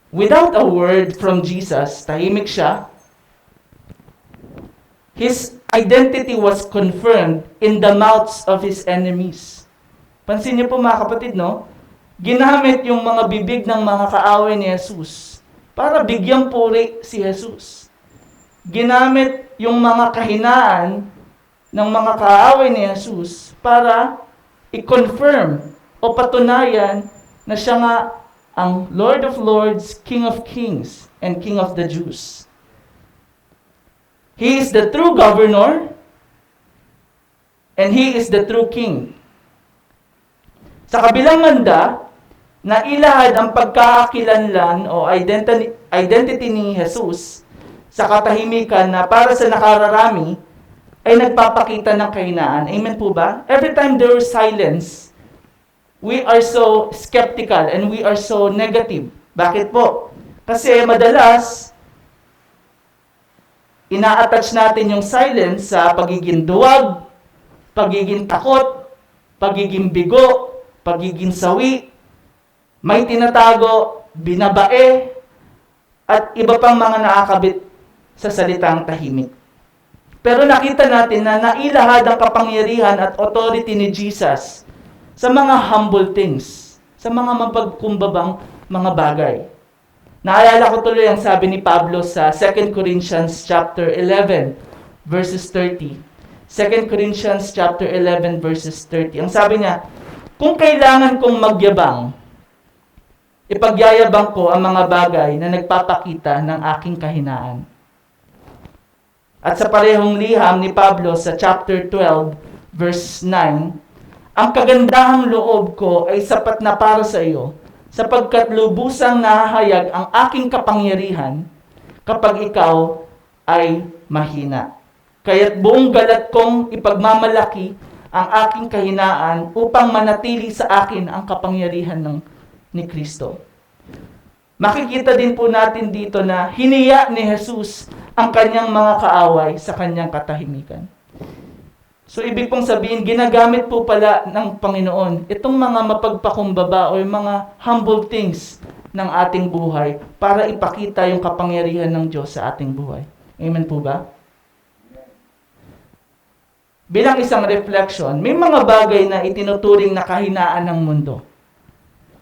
Without a word from Jesus, tahimik siya. His identity was confirmed in the mouths of his enemies. Pansin niyo po mga kapatid, no? Ginamit yung mga bibig ng mga kaaway ni Jesus para bigyang puri si Jesus. Ginamit yung mga kahinaan ng mga kaaway ni Jesus para i-confirm o patunayan na siya nga ang Lord of Lords, King of Kings, and King of the Jews. He is the true governor, and He is the true King. Sa kabilang banda, nailahad ang pagkakakilanlan o identity ni Jesus sa katahimikan na para sa nakararami ay nagpapakita ng kahinaan. Amen po ba? Every time there is silence, we are so skeptical and we are so negative. Bakit po? Kasi madalas, ina-attach natin yung silence sa pagiging duwag, pagiging takot, pagiging bigo, pagiging sawi, may tinatago, binabae, at iba pang mga nakakabit sa salitang tahimik. Pero nakita natin na nailahad ang kapangyarihan at authority ni Jesus sa mga humble things, sa mga mapagkumbabang mga bagay. Naalala ko tuloy ang sabi ni Pablo sa 2 Corinthians chapter 11 verses 30. 2 Corinthians chapter 11 verses 30. Ang sabi niya, kung kailangan kong magyabang, ipagyayabang ko ang mga bagay na nagpapakita ng aking kahinaan. At sa parehong liham ni Pablo sa chapter 12 verse 9, ang kagandahang loob ko ay sapat na para sa iyo, sapagkat lubusang nahahayag ang aking kapangyarihan kapag ikaw ay mahina. Kaya't buong galat kong ipagmamalaki ang aking kahinaan upang manatili sa akin ang kapangyarihan ni Kristo. Makikita din po natin dito na hiniya ni Jesus ang kanyang mga kaaway sa kanyang katahimikan. So, ibig pong sabihin, ginagamit po pala ng Panginoon itong mga mapagpakumbaba o yung mga humble things ng ating buhay para ipakita yung kapangyarihan ng Diyos sa ating buhay. Amen po ba? Bilang isang reflection, may mga bagay na itinuturing na kahinaan ng mundo.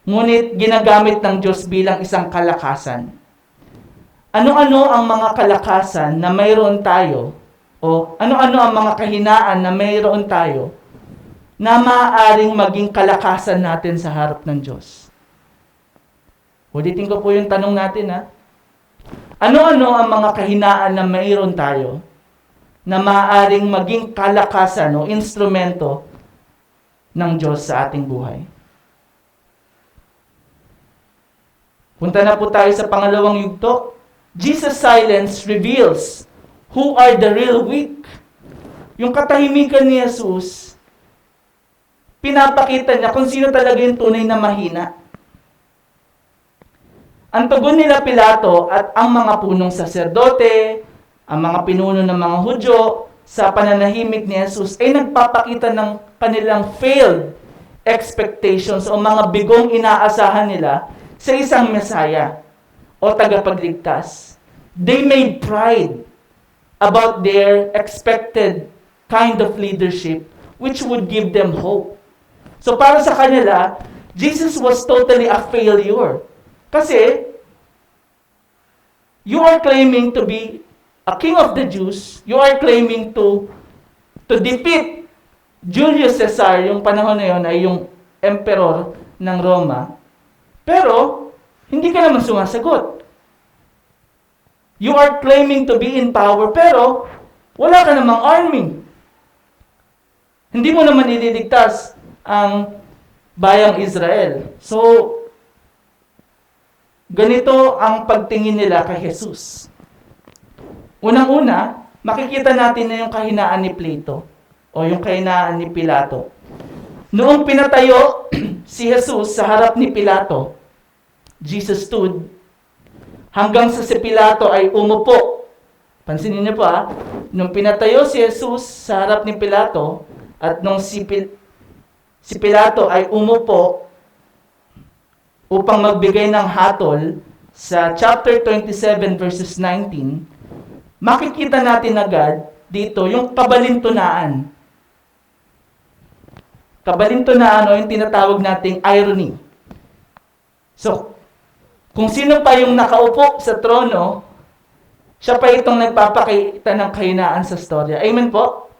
Ngunit ginagamit ng Diyos bilang isang kalakasan. Ano-ano ang mga kalakasan na mayroon tayo o ano-ano ang mga kahinaan na mayroon tayo na maaaring maging kalakasan natin sa harap ng Diyos? Ulitin ko po yung tanong natin, ha? Ano-ano ang mga kahinaan na mayroon tayo na maaaring maging kalakasan o instrumento ng Diyos sa ating buhay? Punta na po tayo sa pangalawang yugto. Jesus' silence reveals who are the real weak. Yung katahimikan ni Jesus, pinapakita niya kung sino talaga yung tunay na mahina. Ang tugon nila Pilato at ang mga punong saserdote, ang mga pinuno ng mga Hudyo, sa pananahimik ni Jesus ay nagpapakita ng kanilang failed expectations o mga bigong inaasahan nila sa isang Mesaya o tagapagligtas. They made pride about their expected kind of leadership which would give them hope. So para sa kanila, Jesus was totally a failure. Kasi, you are claiming to be a king of the Jews, you are claiming to defeat Julius Caesar, yung panahon na yun ay yung emperor ng Roma, pero hindi ka naman sumasagot. You are claiming to be in power, pero wala ka namang army. Hindi mo naman ililigtas ang bayang Israel. So, ganito ang pagtingin nila kay Jesus. Unang-una, makikita natin na yung kahinaan ni Plato o yung kahinaan ni Pilato. Noong pinatayo si Jesus sa harap ni Pilato, Jesus stood hanggang sa si Pilato ay umupo. Pansinin niyo po nung pinatayo si Jesus sa harap ni Pilato at nung si Pilato ay umupo upang magbigay ng hatol sa chapter 27 verses 19, makikita natin agad dito yung kabalintunaan. Kabalintunaan o yung tinatawag nating irony. So, kung sino pa yung nakaupo sa trono, siya pa itong nagpapakita ng kahinaan sa storya. Amen po?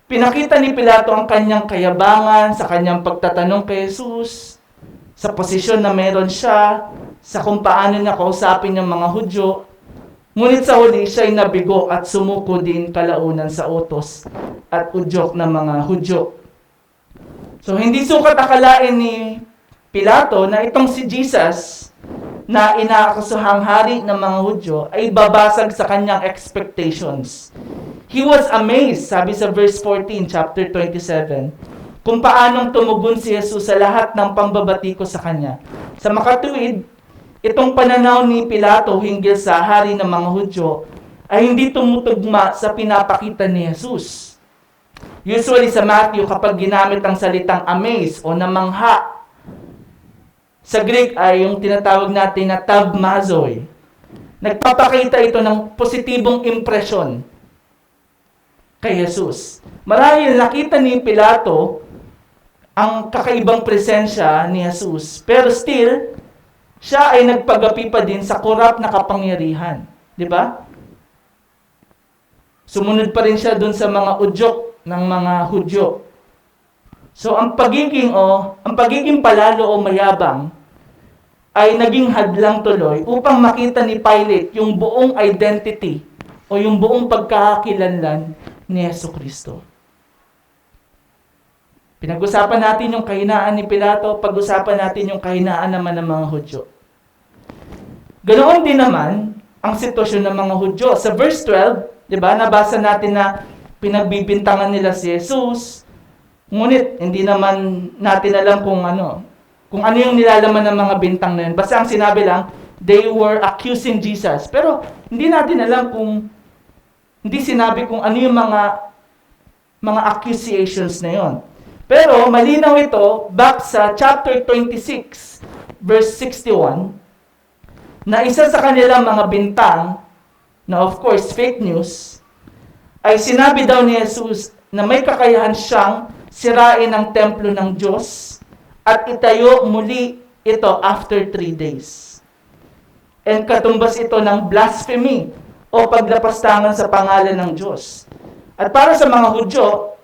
Pinakita ni Pilato ang kanyang kayabangan sa kanyang pagtatanong kay Jesus, sa posisyon na meron siya, sa kung paano niya kausapin ng mga Hudyo. Ngunit sa huli, siya'y nabigo at sumuko din kalaunan sa utos at udyok ng mga Hudyo. So, hindi sukat akalain ni Pilato na itong si Jesus na inaakusahang hari ng mga Hudyo ay babasag sa kanyang expectations. He was amazed, sabi sa verse 14, chapter 27, kung paanong tumugon si Jesus sa lahat ng pambabatiko sa kanya. Sa makatuwid, itong pananaw ni Pilato hinggil sa hari ng mga Hudyo ay hindi tumutugma sa pinapakita ni Jesus. Usually sa Matthew, kapag ginamit ang salitang amaze o namangha, sa Greek ay yung tinatawag natin na tavmazoi. Nagpapakita ito ng positibong impresyon kay Jesus. Marahil nakita ni Pilato ang kakaibang presensya ni Jesus, pero still, siya ay nagpagapi pa din sa korap na kapangyarihan. Di ba? Sumunod pa rin siya dun sa mga udyok ng mga Hudyo. So, ang pagiging palalo o mayabang ay naging hadlang tuloy upang makita ni Pilate yung buong identity o yung buong pagkakakilanlan ni Jesucristo. Pinag-usapan natin yung kahinaan ni Pilato, pag-usapan natin yung kahinaan naman ng mga Hudyo. Ganoon din naman ang sitwasyon ng mga Hudyo. Sa verse 12, di ba, nabasa natin na pinagbibintangan nila si Jesus, ngunit hindi naman natin alam kung ano yung nilalaman ng mga bintang na yun. Basta ang sinabi lang, they were accusing Jesus. Pero hindi natin alam hindi sinabi kung ano yung mga accusations na yun. Pero malinaw ito, back sa chapter 26, verse 61, na isa sa kanilang mga bintang, na of course fake news, ay sinabi daw ni Jesus na may kakayahan siyang sirain ang templo ng Diyos at itayo muli ito after 3 days. And katumbas ito ng blasphemy o paglapastangan sa pangalan ng Diyos. At para sa mga Hudyo,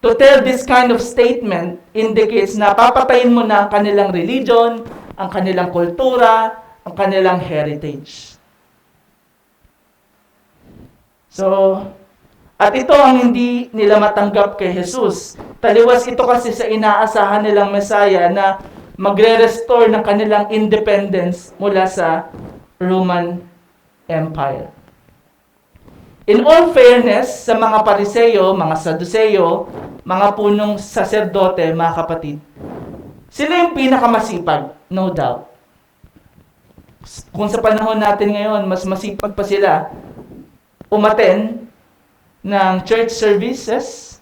to tell this kind of statement indicates na papatayin mo na ang kanilang religion, ang kanilang kultura, ang kanilang heritage. So, at ito ang hindi nila matanggap kay Jesus. Taliwas ito kasi sa inaasahan nilang Messiah na magre-restore ng kanilang independence mula sa Roman Empire. In all fairness, sa mga Pariseo, mga Saduceo, mga punong saserdote, mga kapatid, sila yung pinakamasipag, no doubt. Kung sa panahon natin ngayon, mas masipag pa sila umattend ng church services,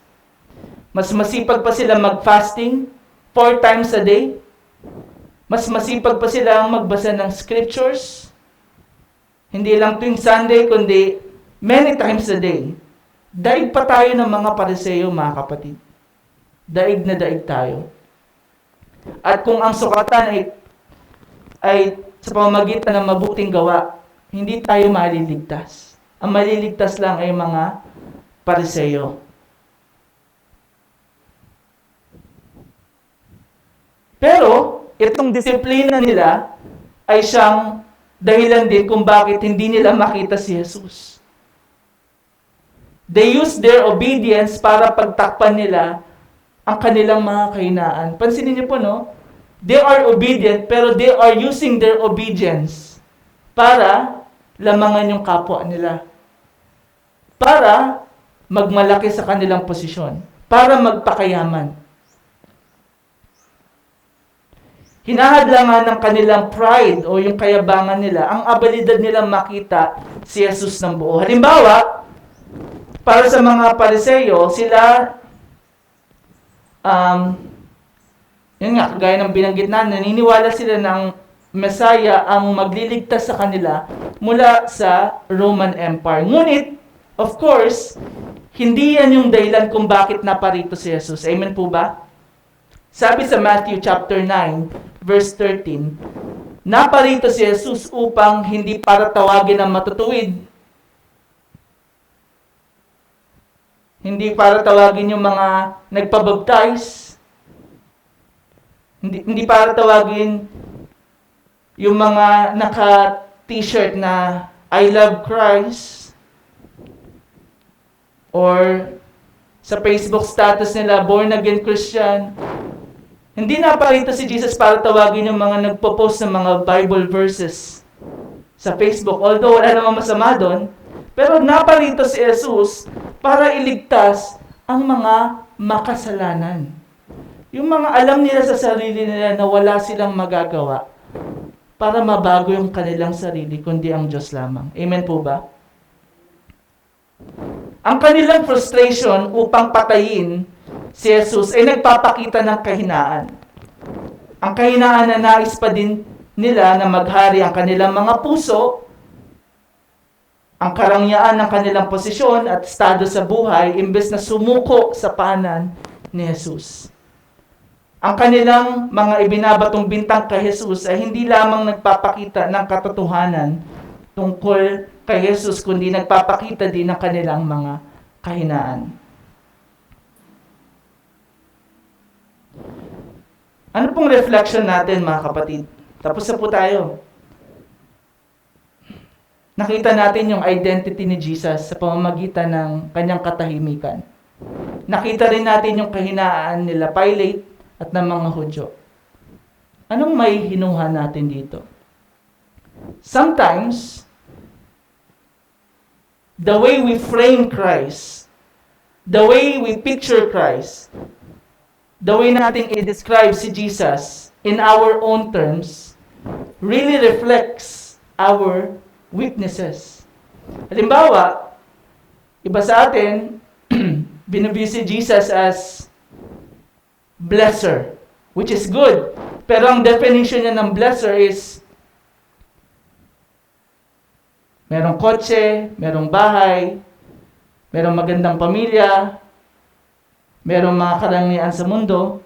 mas masipag pa sila mag-fasting 4 times a day, mas masipag pa sila magbasa ng scriptures, hindi lang tuwing Sunday, kundi many times a day. Daig pa tayo ng mga Pariseo, mga kapatid. Daig na daig tayo. At kung ang sukatan ay sa pamamagitan ng mabuting gawa, hindi tayo maliligtas. Ang maliligtas lang ay mga Pariseo. Pero, itong disiplina nila ay siyang dahilan din kung bakit hindi nila makita si Jesus. They use their obedience para pagtakpan nila ang kanilang mga kahinaan. Pansinin niyo po, no? They are obedient, pero they are using their obedience para lamangan yung kapwa nila. Para magmalaki sa kanilang posisyon. Para magpakayaman. Hinahadlangan ng kanilang pride o yung kayabangan nila, ang abilidad nilang makita si Jesus ng buo. Halimbawa, para sa mga Pariseo, sila, yun nga, kagaya ng binanggit na, naniniwala sila ng Messiah ang magliligtas sa kanila mula sa Roman Empire. Ngunit, of course, hindi yan yung dahilan kung bakit naparito si Jesus. Amen po ba? Sabi sa Matthew chapter 9, verse 13, naparito si Jesus upang hindi para tawagin ang matutuwid, hindi para tawagin yung mga nagpabaptize, hindi para tawagin yung mga t-shirt na I love Christ, or sa Facebook status nila, born again Christian, hindi naparito si Jesus para tawagin yung mga nagpo-post ng mga Bible verses sa Facebook. Although wala namang masama doon, pero naparito si Jesus para iligtas ang mga makasalanan. Yung mga alam nila sa sarili nila na wala silang magagawa para mabago yung kanilang sarili, kundi ang Diyos lamang. Amen po ba? Ang kanilang frustration upang patayin si Jesus ay nagpapakita ng kahinaan. Ang kahinaan na nais pa din nila na maghari ang kanilang mga puso, ang karangyaan ng kanilang posisyon at estado sa buhay, imbes na sumuko sa paanan ni Jesus. Ang kanilang mga ibinabatong bintang kay Jesus ay hindi lamang nagpapakita ng katotohanan tungkol kay Jesus, kundi nagpapakita din ng kanilang mga kahinaan. Ano pong reflection natin, mga kapatid? Tapos na po tayo. Nakita natin yung identity ni Jesus sa pamamagitan ng kanyang katahimikan. Nakita rin natin yung kahinaan nila Pilate at ng mga Hudyo. Anong may hinuha natin dito? Sometimes, the way we frame Christ, the way we picture Christ, the way natin i-describe si Jesus in our own terms, really reflects our weaknesses. Halimbawa, iba sa atin, binubisi si Jesus as blesser, which is good. Pero ang definition niya ng blesser is merong kotse, merong bahay, merong magandang pamilya, merong mga karangyaan sa mundo.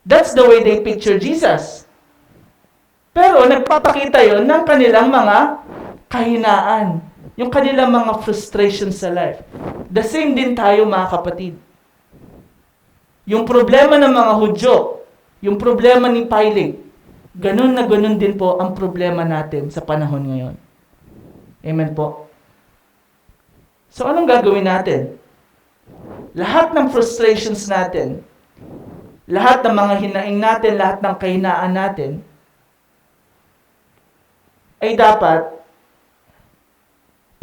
That's the way they picture Jesus. Pero nagpapakita yon ng kanilang mga kahinaan, yung kanilang mga frustrations sa life. The same din tayo, mga kapatid. Yung problema ng mga Hudyo, yung problema ni Pilate, ganun na ganun din po ang problema natin sa panahon ngayon. Amen po. So anong gagawin natin? Lahat ng frustrations natin, lahat ng mga hinaing natin, lahat ng kahinaan natin, ay dapat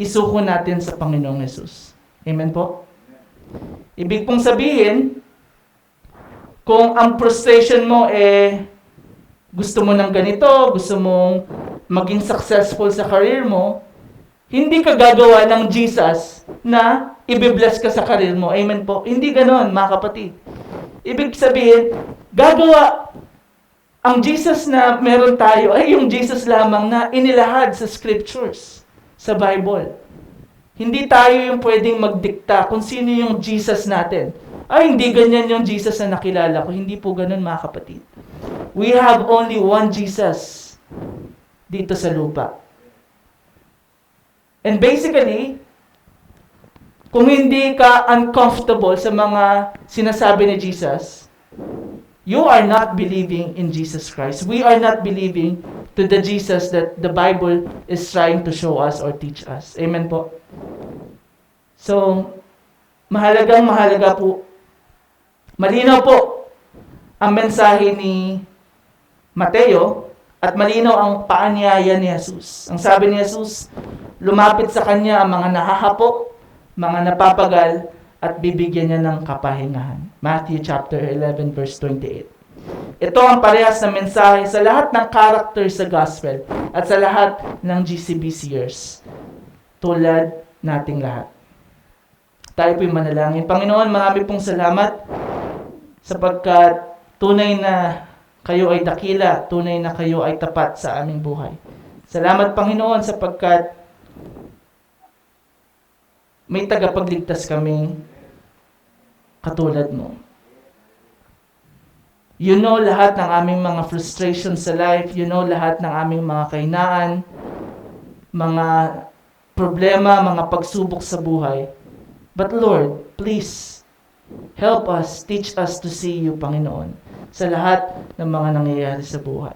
isuko natin sa Panginoong Hesus. Amen po? Ibig pong sabihin, kung ang frustration mo gusto mo ng ganito, gusto mong maging successful sa career mo, hindi ka gagawa ng Jesus na i-bless ka sa career mo. Amen po? Hindi ganon, mga kapatid. Ibig sabihin, gagawa ang Jesus na meron tayo ay yung Jesus lamang na inilahad sa scriptures, sa Bible. Hindi tayo yung pwedeng magdikta kung sino yung Jesus natin. Ay, hindi ganyan yung Jesus na nakilala ko. Hindi po ganun, mga kapatid. We have only one Jesus dito sa lupa. And basically, kung hindi ka uncomfortable sa mga sinasabi ni Jesus, you are not believing in Jesus Christ. We are not believing to the Jesus that the Bible is trying to show us or teach us. Amen po? So, mahalaga po. Malinaw po ang mensahe ni Mateo at malinaw ang paanyaya ni Jesus. Ang sabi ni Jesus, lumapit sa kanya ang mga nahahapo, mga napapagal, at bibigyan niya ng kapahingahan. Matthew chapter 11 verse 28. Ito ang parehas na mensahe sa lahat ng character sa gospel at sa lahat ng GCBCers. Tulad nating lahat. Tayo po'y manalangin. Panginoon, marami pong salamat sapagkat tunay na kayo ay dakila, tunay na kayo ay tapat sa aming buhay. Salamat, Panginoon, sapagkat may tagapagligtas kaming katulad mo. You know lahat ng aming mga frustrations sa life. You know lahat ng aming mga kahinaan, mga problema, mga pagsubok sa buhay. But Lord, please, help us, teach us to see you, Panginoon, sa lahat ng mga nangyayari sa buhay.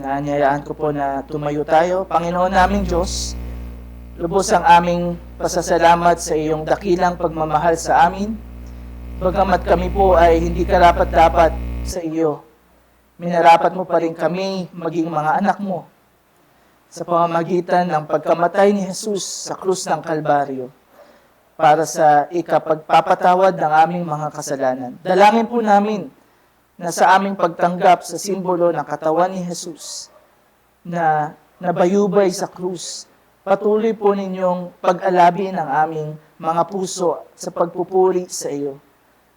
Inaanyayaan ko po na tumayo tayo. Panginoon naming Diyos, lubos ang aming pasasalamat sa iyong dakilang pagmamahal sa amin. Bagamat kami po ay hindi karapat-dapat sa iyo, minarapat mo pa rin kami maging mga anak mo sa pamamagitan ng pagkamatay ni Jesus sa krus ng Kalbaryo para sa ikapagpapatawad ng aming mga kasalanan. Dalangin po namin na sa aming pagtanggap sa simbolo ng katawan ni Jesus na nabayubay sa krus, patuloy po ninyong pag-alabi ng aming mga puso sa pagpupuri sa iyo.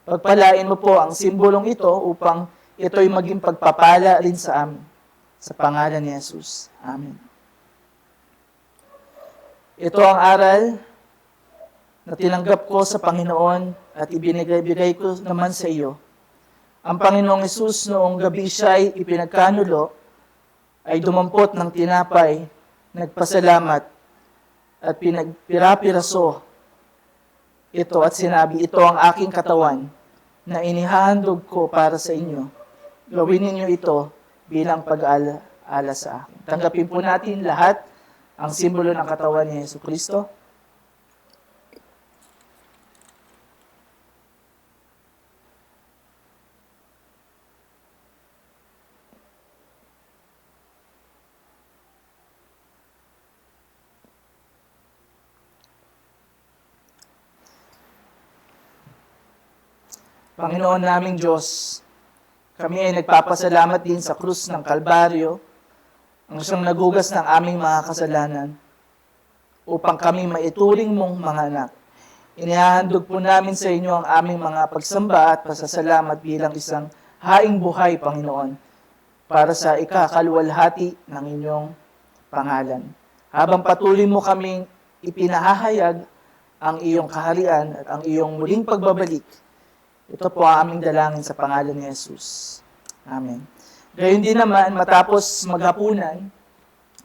Pagpalain mo po ang simbolong ito upang ito'y maging pagpapala rin sa amin. Sa pangalan ni Jesus. Amen. Ito ang aral na tinanggap ko sa Panginoon at ibinigay ko naman sa iyo. Ang Panginoong Jesus noong gabi siya'y ipinagkanulo ay dumampot ng tinapay, nagpasalamat at pinagpirapiraso ito at sinabi, ito ang aking katawan na inihahandog ko para sa inyo. Gawin ninyo ito bilang pag-aala sa akin. Tanggapin po natin lahat ang simbolo ng katawan ni Jesucristo. Panginoon naming Diyos, kami ay nagpapasalamat din sa krus ng Kalbaryo, ang siyang nagugas ng aming mga kasalanan, upang kami maituring mong mga anak. Inihahandog po namin sa inyo ang aming mga pagsamba at pasasalamat bilang isang haing buhay, Panginoon, para sa ikakaluwalhati ng inyong pangalan. Habang patuloy mo kaming ipinahahayag ang iyong kaharian at ang iyong muling pagbabalik, ito po ang aming dalangin sa pangalan ni Jesus. Amen. Gayon din naman, matapos maghapunan,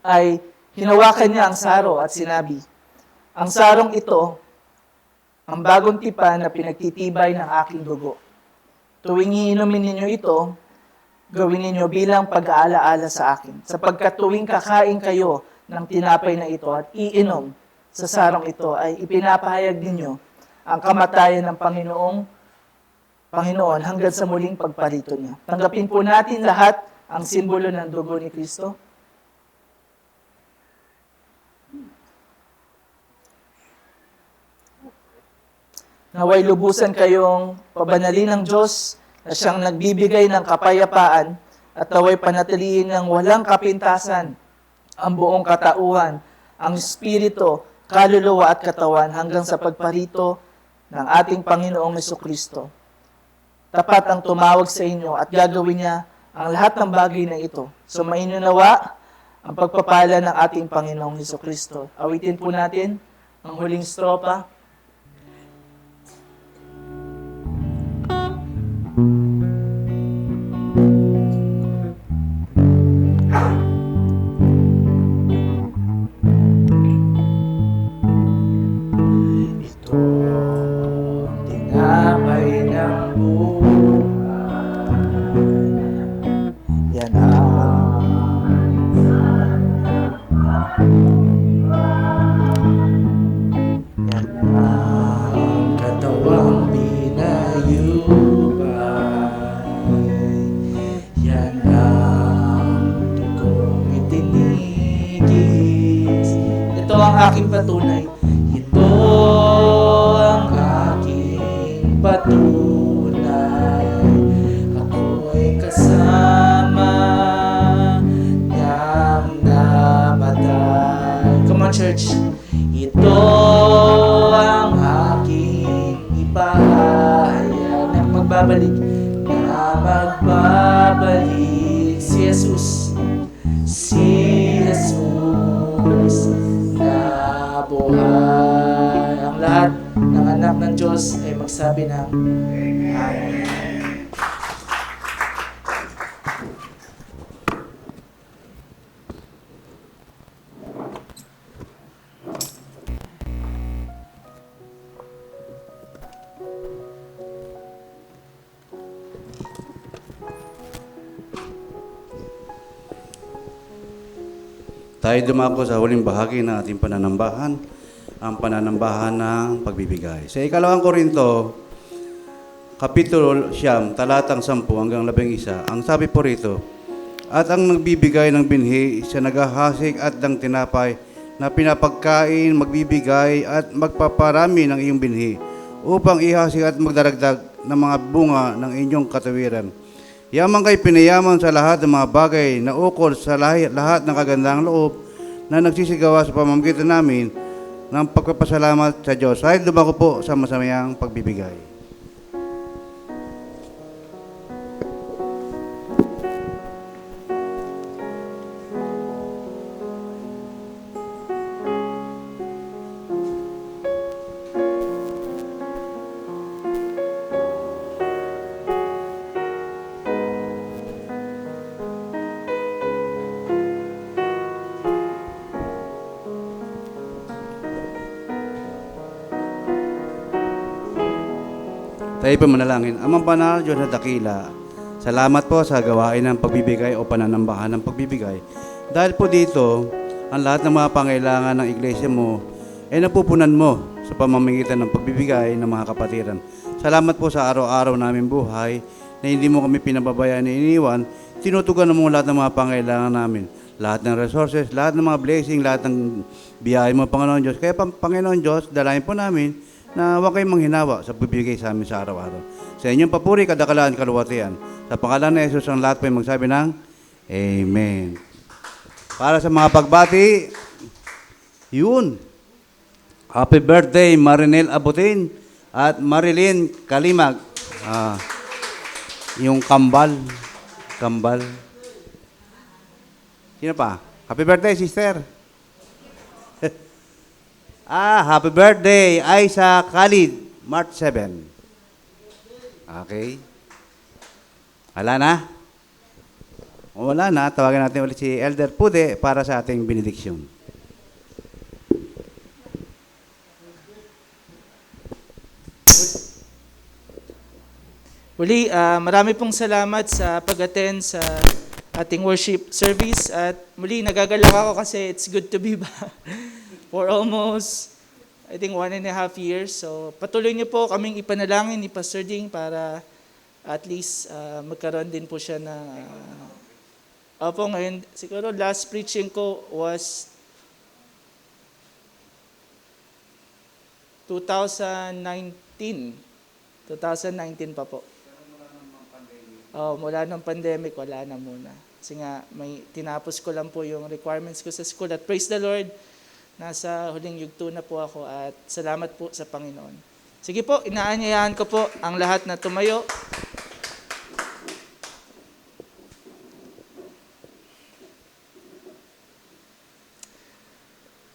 ay hinawakan niya ang saro at sinabi, ang sarong ito, ang bagong tipan na pinagtitibay ng aking dugo. Tuwing iinumin ninyo ito, gawin ninyo bilang pag-aalaala sa akin. Sapagkat tuwing kakain kayo ng tinapay na ito at iinom sa sarong ito, ay ipinapahayag ninyo ang kamatayan ng Panginoon hanggang sa muling pagparito niya. Tanggapin po natin lahat ang simbolo ng dugo ni Kristo. Naway lubusan kayong pabanalin ng Diyos na siyang nagbibigay ng kapayapaan at naway panatilihin ng walang kapintasan ang buong katauhan, ang espiritu, kaluluwa at katawan hanggang sa pagparito ng ating Panginoong Jesucristo. Tapat ang tumawag sa inyo at gagawin niya ang lahat ng bagay na ito. So mainunawa ang pagpapala ng ating Panginoong Jesucristo. Awitin po natin ang huling stropa. Ito tinapay ng buhay. Yan ang katawang pinayubay. Yan ang dugong itinigis. Ito ang aking patunay. Ito ang aking patunay. Ako'y kasama niyang namatay. Come on, church. Ito ang aking ipahayag na magbabalik si Jesus. Si Jesus na buhay. Ang lahat ng anak ng Diyos ay magsabi ng Amen. Tayo dumako sa huling bahagi ng ating pananambahan, ang pananambahan ng pagbibigay. Sa ikalawang Korinto, Kapitulo 9, talatang 10 hanggang 11, ang sabi po rito, at ang nagbibigay ng binhi, siya naghahasik at ng tinapay na pinapagkain, magbibigay at magpaparami ng iyong binhi upang ihasik at magdaragdag ng mga bunga ng inyong katawiran. Yaman kay pinayaman sa lahat ng mga bagay na ukol sa lahat ng kagandang loob na nagsisigawa sa pamamagitan namin ng pagpapasalamat sa Diyos. Ay dumako po sa masamayang pagbibigay. Tayo po manalangin. Amang banal, Diyos na dakila, salamat po sa gawain ng pagbibigay o pananambahan ng pagbibigay. Dahil po dito, ang lahat ng mga pangailangan ng iglesia mo ay napupunan mo sa pamamagitan ng pagbibigay ng mga kapatiran. Salamat po sa araw-araw namin buhay na hindi mo kami pinababayaan na iniwan. Tinutugan mo lahat ng mga pangailangan namin. Lahat ng resources, lahat ng mga blessing, lahat ng biyaya mo, Panginoon Diyos. Kaya Panginoon Diyos, dalayan po namin na huwag kayong manghinawa sa pagbibigay sa amin sa araw-araw. Sa inyong papuri, kadakalaan, kaluwatian. Sa pangalan ni Jesus, ang lahat po ay magsabi ng Amen. Para sa mga pagbati, yun. Happy birthday, Marinel Abutin at Marilyn Kalimag. Yung kambal. Kambal. Sino pa? Happy birthday, sister. Happy birthday, Aisa Khalid, March 7. Okay. Wala na? Kung wala na, tawagan natin ulit si Elder Pude para sa ating benediksyon. Uli, marami pong salamat sa pag-attend sa ating worship service at muli nagagalak ako kasi it's good to be back. For almost, I think 1.5 years. So, patuloy niyo po kaming ipanalangin ni Pastor Ding para at least magkaroon din po siya na... Opo, ngayon, siguro last preaching ko was 2019. 2019 pa po. Mula ng pandemic, wala na muna. Kasi nga, tinapos ko lang po yung requirements ko sa school. At praise the Lord, nasa huling yugto na po ako at salamat po sa Panginoon. Sige po, inaanyayahan ko po ang lahat na tumayo.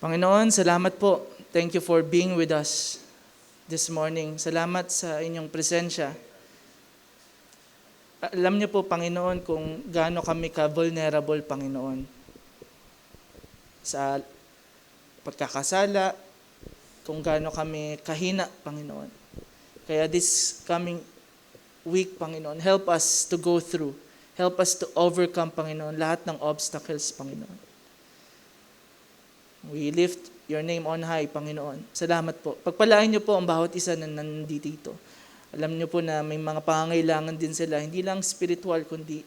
Panginoon, salamat po. Thank you for being with us this morning. Salamat sa inyong presensya. Alam niyo po, Panginoon, kung gaano kami ka-vulnerable, Panginoon, sa pagkakasala, kung gaano kami kahina, Panginoon. Kaya this coming week, Panginoon, help us to go through. Help us to overcome, Panginoon, lahat ng obstacles, Panginoon. We lift your name on high, Panginoon. Salamat po. Pagpalain niyo po ang bawat isa na nandito dito. Alam niyo po na may mga pangangailangan din sila, hindi lang spiritual, kundi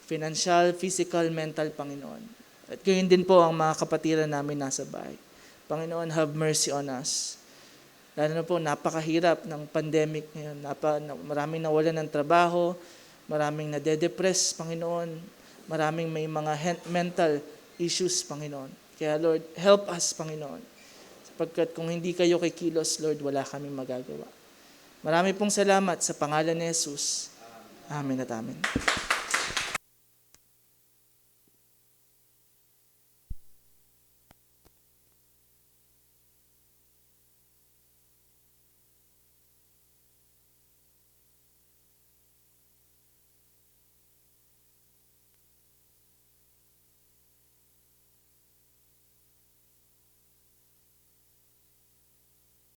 financial, physical, mental, Panginoon. At gayon din po ang mga kapatiran namin nasa bahay. Panginoon, have mercy on us. Lalo na po, napakahirap ng pandemic ngayon. Maraming nawalan ng trabaho, maraming nade-depress, Panginoon. Maraming may mga mental issues, Panginoon. Kaya Lord, help us, Panginoon. Sapagkat kung hindi kayo kikilos, Lord, wala kaming magagawa. Marami pong salamat sa pangalan ni Jesus. Amen at amen.